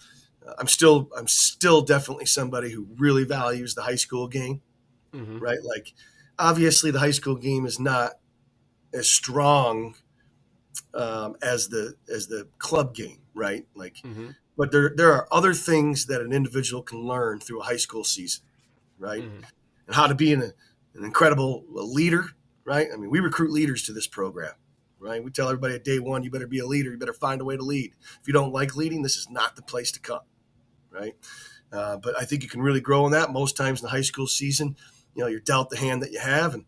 I'm still definitely somebody who really values the high school game, right? Like, obviously, the high school game is not as strong as the club game, right? Like, but there are other things that an individual can learn through a high school season, right? And how to be an incredible leader, right? I mean, we recruit leaders to this program. Right? We tell everybody at day one, you better be a leader. You better find a way to lead. If you don't like leading, this is not the place to come, right? But I think you can really grow in that. Most times in the high school season, you're dealt the hand that you have, and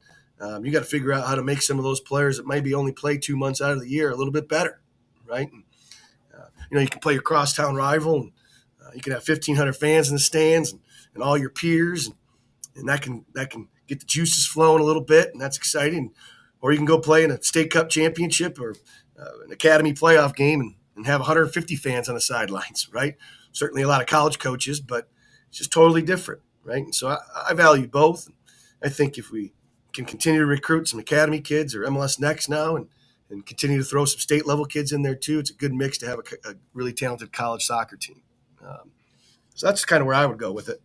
you got to figure out how to make some of those players that maybe only play 2 months out of the year a little bit better, right? And, you can play your crosstown rival, and you can have 1,500 fans in the stands and all your peers, and that can get the juices flowing a little bit, and that's exciting. Or you can go play in a state cup championship or an academy playoff game and have 150 fans on the sidelines, right? Certainly a lot of college coaches, but it's just totally different, right? And so I value both. I think if we can continue to recruit some academy kids or MLS Next now and continue to throw some state level kids in there too, it's a good mix to have a really talented college soccer team. So that's kind of where I would go with it.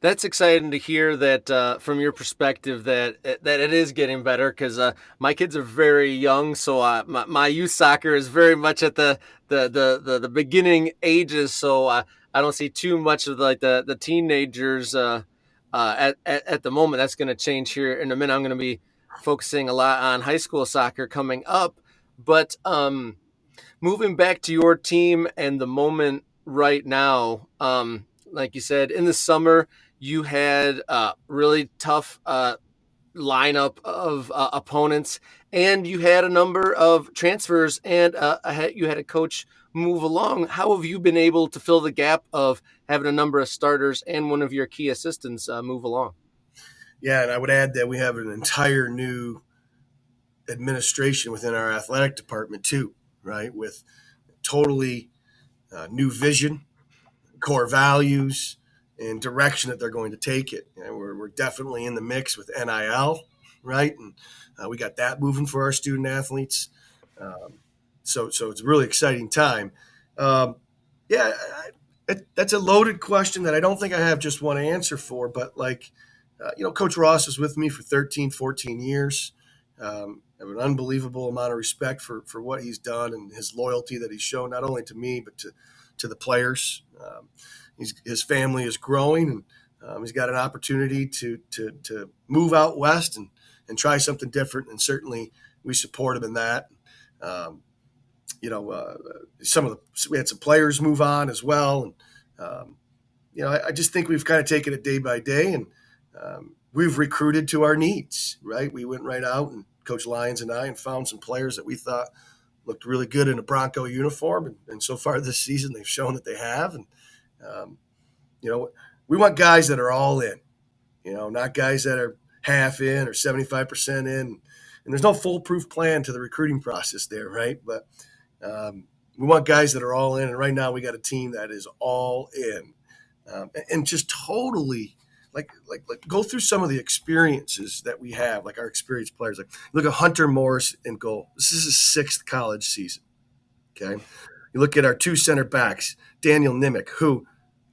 That's exciting to hear that from your perspective that it is getting better, because my kids are very young, so my youth soccer is very much at the beginning ages. So I don't see too much of the teenagers at the moment. That's going to change here in a minute. I'm going to be focusing a lot on high school soccer coming up, but moving back to your team and the moment right now, like you said, in the summer, you had a really tough lineup of opponents, and you had a number of transfers, and you had a coach move along. How have you been able to fill the gap of having a number of starters and one of your key assistants move along? Yeah, and I would add that we have an entire new administration within our athletic department too, right? With totally new vision, core values, and direction that they're going to take it. And we're definitely in the mix with NIL, right? And we got that moving for our student athletes. So it's a really exciting time. That's a loaded question that I don't think I have just one answer for, but Coach Ross was with me for 13, 14 years. I have an unbelievable amount of respect for what he's done and his loyalty that he's shown, not only to me, but to the players. His family is growing, and he's got an opportunity to move out west and try something different. And certainly we support him in that. We had some players move on as well. And, I just think we've kind of taken it day by day, and we've recruited to our needs, right? We went right out, and Coach Lyons and I, and found some players that we thought looked really good in a Bronco uniform, and so far this season they've shown that they have. And we want guys that are all in, not guys that are half in or 75% in. And there's no foolproof plan to the recruiting process there, right? But we want guys that are all in. And right now we got a team that is all in, and just totally like go through some of the experiences that we have, like our experienced players. Like look at Hunter Morris in goal. This is his 6th college season. Okay, you look at our 2 center backs, Daniel Nimick, who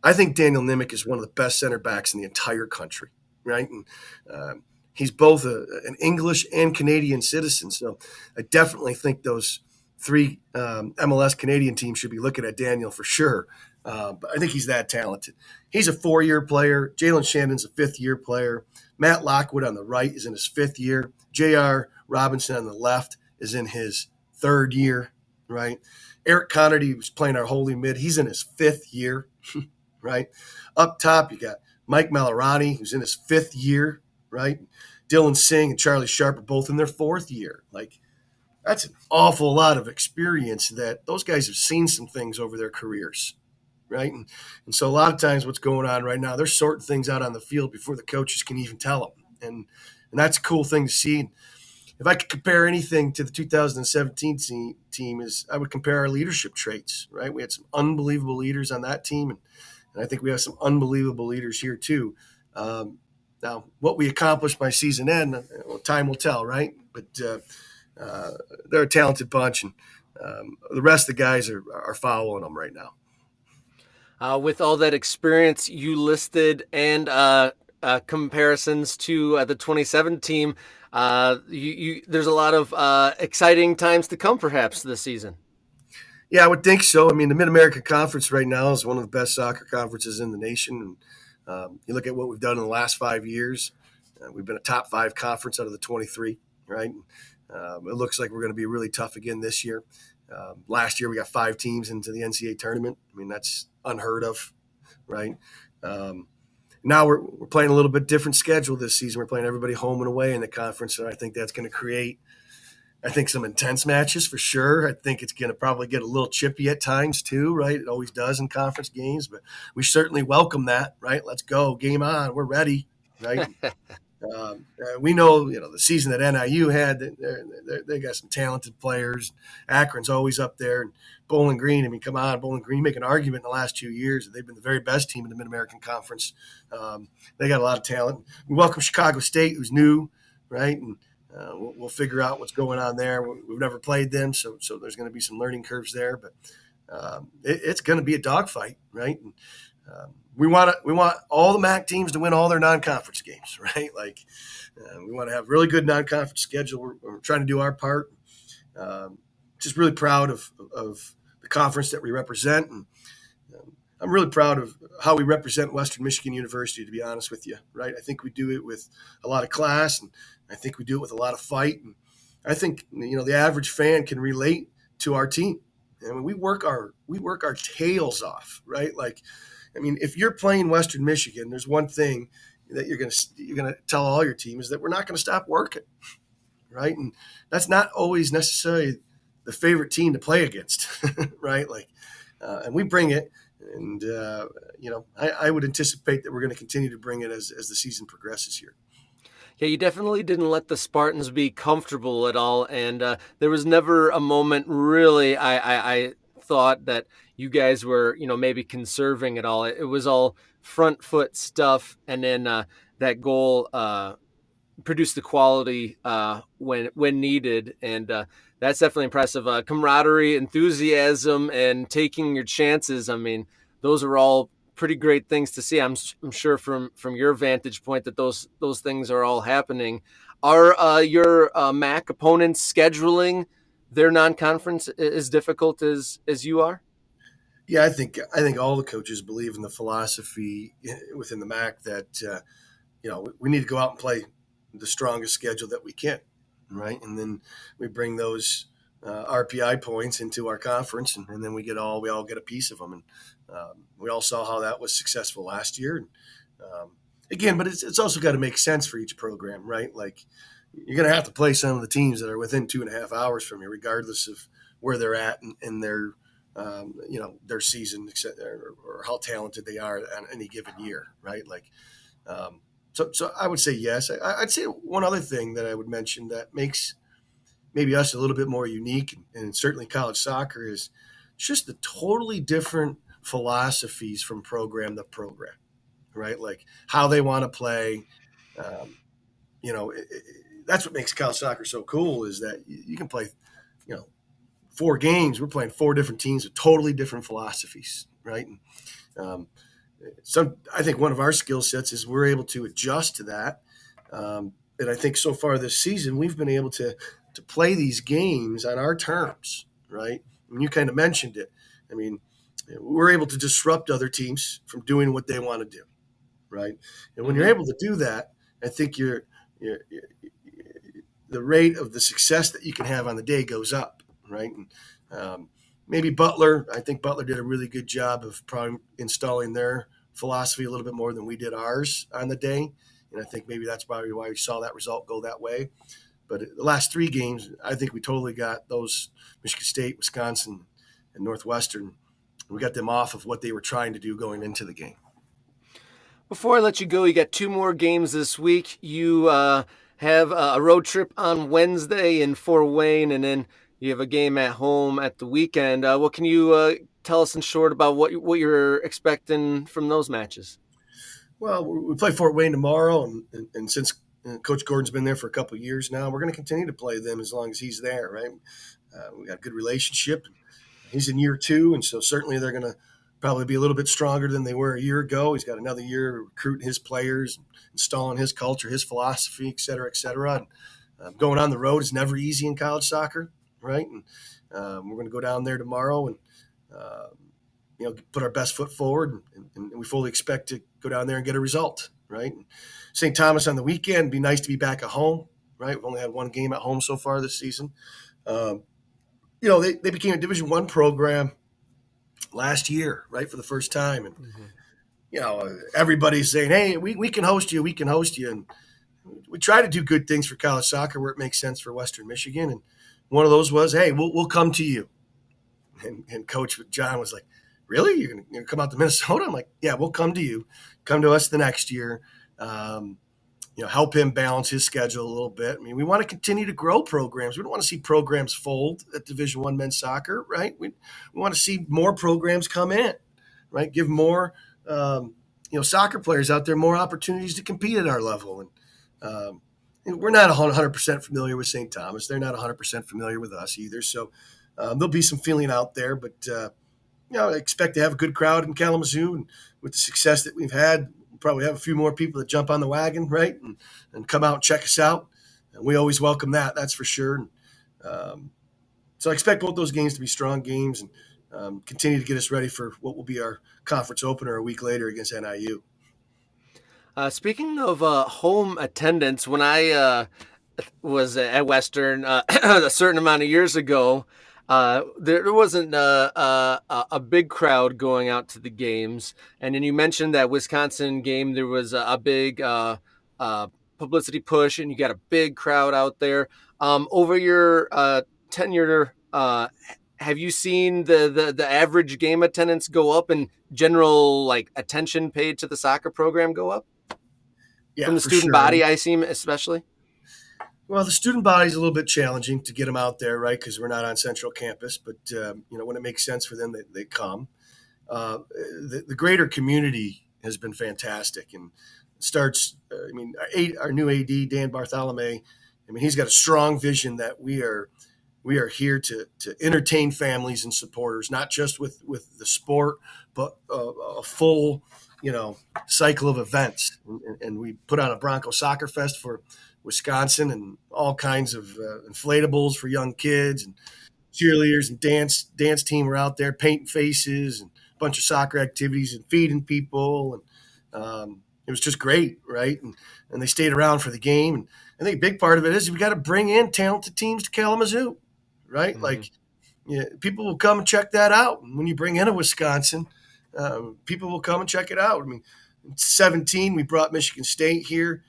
I think Daniel Nimick is one of the best center backs in the entire country, right? And he's both an English and Canadian citizen, so I definitely think those 3 MLS Canadian teams should be looking at Daniel for sure. But I think he's that talented. He's a 4-year player. Jalen Shannon's a 5th-year player. Matt Lockwood on the right is in his 5th year. J.R. Robinson on the left is in his 3rd year, right? Eric Connerty was playing our holy mid. He's in his 5th year, right? Up top, you got Mike Malorani, who's in his 5th year, right? Dylan Singh and Charlie Sharp are both in their 4th year. Like, that's an awful lot of experience that those guys have seen some things over their careers, right? And so a lot of times what's going on right now, they're sorting things out on the field before the coaches can even tell them. And that's a cool thing to see. If I could compare anything to the 2017 team is I would compare our leadership traits, right? We had some unbelievable leaders on that team, and I think we have some unbelievable leaders here too. Now, what we accomplished by season end, time will tell, right? But they're a talented bunch, and the rest of the guys are following them right now. With all that experience you listed and comparisons to the 27 team, there's a lot of exciting times to come perhaps this season. Yeah, I would think so. I mean, the Mid-American Conference right now is one of the best soccer conferences in the nation. And you look at what we've done in the last 5 years. We've been a top 5 conference out of the 23, right? It looks like we're going to be really tough again this year. Last year we got 5 teams into the NCAA tournament. I mean, that's unheard of, right? Now we're playing a little bit different schedule this season. We're playing everybody home and away in the conference, and I think that's going to create, some intense matches for sure. I think it's going to probably get a little chippy at times too, right? It always does in conference games, but we certainly welcome that, right? Let's go, game on, we're ready, right? We know, the season that NIU had, they got some talented players. Akron's always up there, and Bowling Green. I mean, come on, Bowling Green make an argument in the last 2 years that they've been the very best team in the Mid-American Conference. They got a lot of talent. We welcome Chicago State, who's new, right? And we'll figure out what's going on there. We've never played them, so there's going to be some learning curves there. But it's going to be a dogfight, right? And, we want all the MAC teams to win all their non-conference games, right? Like we want to have really good non-conference schedule. We're trying to do our part. Just really proud of the conference that we represent, and I'm really proud of how we represent Western Michigan University. To be honest with you, right? I think we do it with a lot of class, and I think we do it with a lot of fight. And I think the average fan can relate to our team. I mean, we work our tails off, right? Like. I mean, if you're playing Western Michigan, there's one thing that you're gonna tell all your team is that we're not going to stop working, right? And that's not always necessarily the favorite team to play against, right? Like, and we bring it, and I would anticipate that we're going to continue to bring it as the season progresses here. Yeah, you definitely didn't let the Spartans be comfortable at all, and there was never a moment really I thought that you guys were, maybe conserving it all. It was all front foot stuff, and then that goal produced the quality when needed, and that's definitely impressive. Camaraderie, enthusiasm, and taking your chances. I mean, those are all pretty great things to see. I'm sure from your vantage point that those things are all happening. Are your MAC opponents scheduling their non-conference as difficult as you are? Yeah, I think all the coaches believe in the philosophy within the MAC that we need to go out and play the strongest schedule that we can, right? And then we bring those RPI points into our conference, and then we all get a piece of them. And we all saw how that was successful last year. And, again, but it's also got to make sense for each program, right? Like you're going to have to play some of the teams that are within 2.5 hours from you, regardless of where they're at in their their season, or how talented they are on any given year, right? Like, so I would say yes. I'd say one other thing that I would mention that makes maybe us a little bit more unique, and certainly college soccer, is just the totally different philosophies from program to program, right? Like how they want to play. Um, that's what makes college soccer so cool, is that you can play, 4 games. We're playing 4 different teams with totally different philosophies, right? And, I think one of our skill sets is we're able to adjust to that. And I think so far this season, we've been able to play these games on our terms, right? And you kind of mentioned it. I mean, we're able to disrupt other teams from doing what they want to do, right? And when you're able to do that, I think you're the rate of the success that you can have on the day goes up, right? And, maybe Butler. I think Butler did a really good job of probably installing their philosophy a little bit more than we did ours on the day. And I think maybe that's probably why we saw that result go that way. But the last 3 games, I think we totally got those, Michigan State, Wisconsin, and Northwestern. We got them off of what they were trying to do going into the game. Before I let you go, you got 2 more games this week. You have a road trip on Wednesday in Fort Wayne, and then you have a game at home at the weekend. What can you tell us in short about what you're expecting from those matches? Well, we play Fort Wayne tomorrow, and since Coach Gordon's been there for a couple of years now, we're going to continue to play them as long as he's there, right? We got a good relationship. He's in year 2, and so certainly they're going to probably be a little bit stronger than they were a year ago. He's got another year recruiting his players, installing his culture, his philosophy, et cetera, et cetera. And, going on the road is never easy in college soccer, right? And we're going to go down there tomorrow and put our best foot forward, and we fully expect to go down there and get a result, right? And St. Thomas on the weekend, it'd be nice to be back at home, right? We've only had 1 game at home so far this season. They became a Division I program last year, right, for the first time, and everybody's saying, "Hey, we can host you, we can host you," and we try to do good things for college soccer where it makes sense for Western Michigan, and one of those was, "Hey, we'll come to you," and Coach John was like, "Really? You're gonna come out to Minnesota?" I'm like, "Yeah, we'll come to you. Come to us the next year. Help him balance his schedule a little bit. I mean, we want to continue to grow programs. We don't want to see programs fold at Division I men's soccer, right? We want to see more programs come in, right? Give more, soccer players out there more opportunities to compete at our level. And we're not 100% familiar with St. Thomas. They're not 100% familiar with us either. So there'll be some feeling out there, but I expect to have a good crowd in Kalamazoo, and with the success that we've had, we'll probably have a few more people that jump on the wagon, right, and come out and check us out. And we always welcome that, that's for sure. So I expect both those games to be strong games, and continue to get us ready for what will be our conference opener a week later against NIU. Speaking of home attendance, when I was at Western a certain amount of years ago, there wasn't a big crowd going out to the games. And then you mentioned that Wisconsin game, there was a big publicity push, and you got a big crowd out there. Over your tenure, have you seen the average game attendance go up, and general attention paid to the soccer program go up? Yeah, from the student sure. body, I assume, especially? Well, the student body is a little bit challenging to get them out there, right, because we're not on central campus. But, when it makes sense for them, they come. The greater community has been fantastic. And it starts, our new AD, Dan Bartholomew, he's got a strong vision that we are here to entertain families and supporters, not just with the sport, but a full cycle of events. And we put on a Bronco Soccer Fest for Wisconsin, and all kinds of inflatables for young kids, and cheerleaders and dance team were out there painting faces, and a bunch of soccer activities and feeding people. And it was just great, right? And they stayed around for the game. And I think a big part of it is we got to bring in talented teams to Kalamazoo, right? Mm-hmm. People will come and check that out. And when you bring in a Wisconsin, people will come and check it out. In 2017, we brought Michigan State here.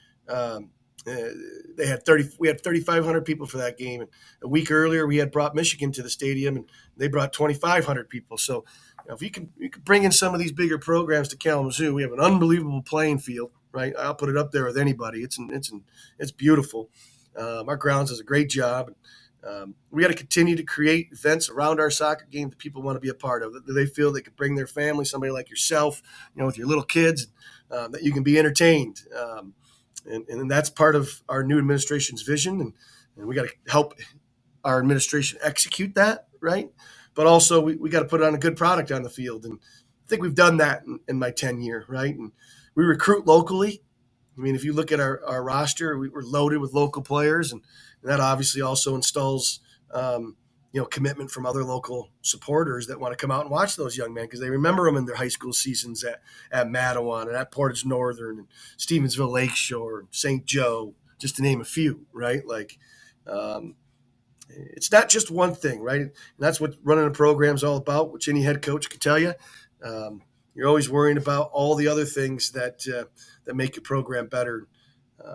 They had 30. We had 3,500 people for that game. And a week earlier, we had brought Michigan to the stadium, and they brought 2,500 people. So, if you can bring in some of these bigger programs to Kalamazoo, we have an unbelievable playing field. Right, I'll put it up there with anybody. It's beautiful. Our grounds does a great job. We got to continue to create events around our soccer game that people want to be a part of. That they feel they could bring their family, somebody like yourself, with your little kids, that you can be entertained. And that's part of our new administration's vision. And we got to help our administration execute that, right? But also we got to put on a good product on the field. And I think we've done that in my tenure, right? And we recruit locally. I mean, if you look at our roster, we're loaded with local players, and that obviously also installs, commitment from other local supporters that want to come out and watch those young men because they remember them in their high school seasons at Mattawan and at Portage Northern and Stevensville Lakeshore, and St. Joe, just to name a few, right? It's not just one thing, right? And that's what running a program is all about, which any head coach can tell you. You're always worrying about all the other things that make your program better.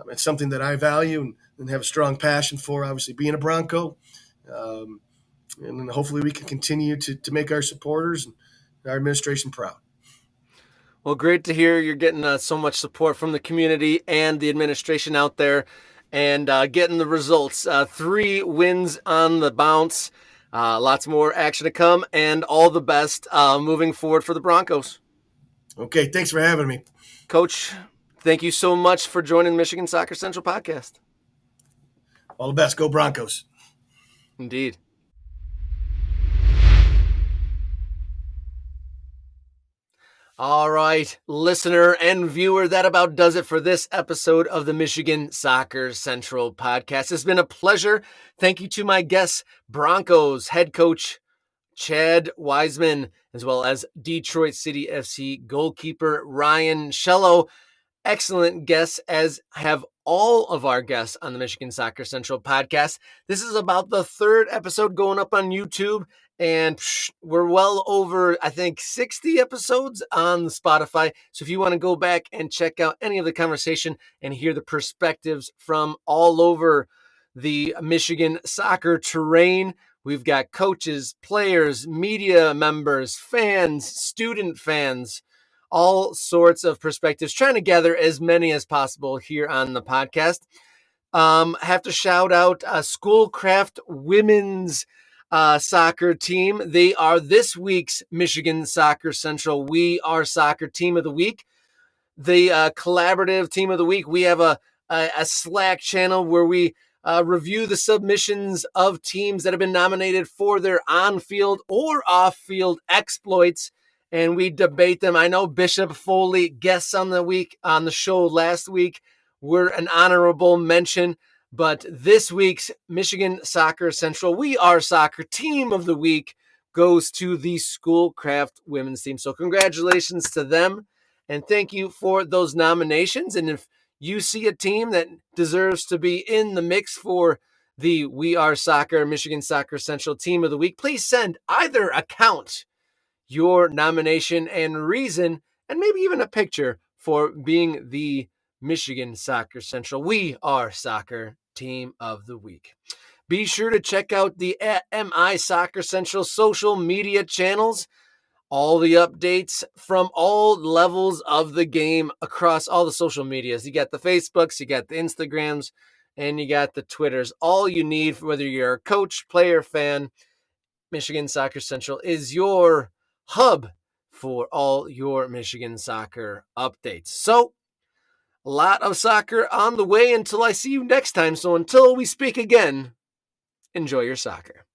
It's something that I value and have a strong passion for, obviously, being a Bronco. And hopefully we can continue to make our supporters and our administration proud. Well, great to hear you're getting so much support from the community and the administration out there and getting the results. 3 wins on the bounce. Lots more action to come, and all the best moving forward for the Broncos. Okay, thanks for having me. Coach, thank you so much for joining the Michigan Soccer Central podcast. All the best. Go Broncos. Indeed. All right, listener and viewer, that about does it for this episode of the Michigan Soccer Central podcast. It's been a pleasure. Thank you to my guests, Broncos head coach Chad Wiseman, as well as Detroit City FC goalkeeper Ryan Shellow. Excellent guests, as have all of our guests on the Michigan Soccer Central podcast. This is about the 3rd episode going up on YouTube, and we're well over, I think, 60 episodes on Spotify. So if you want to go back and check out any of the conversation and hear the perspectives from all over the Michigan soccer terrain, we've got coaches, players, media members, fans, student fans, all sorts of perspectives, trying to gather as many as possible here on the podcast. Have to shout out Schoolcraft Women's soccer team. They are this week's Michigan Soccer Central We Are Soccer Team of the Week. The collaborative team of the week. We have a Slack channel where we review the submissions of teams that have been nominated for their on-field or off-field exploits, and we debate them. I know Bishop Foley, guests on the show last week, were an honorable mention, but this week's Michigan Soccer Central We Are Soccer Team of the Week goes to the Schoolcraft women's team. So congratulations to them, and thank you for those nominations. And if you see a team that deserves to be in the mix for the We Are Soccer Michigan Soccer Central Team of the Week, please send either account your nomination and reason, and maybe even a picture for being the Michigan Soccer Central We Are Soccer Team of the Week. Be sure to check out the MI Soccer Central social media channels. All the updates from all levels of the game across all the social medias. You got the Facebooks, you got the Instagrams, and you got the Twitters. All you need, for whether you're a coach, player, fan, Michigan Soccer Central is your hub for all your Michigan soccer updates. So, a lot of soccer on the way until I see you next time. So until we speak again, enjoy your soccer.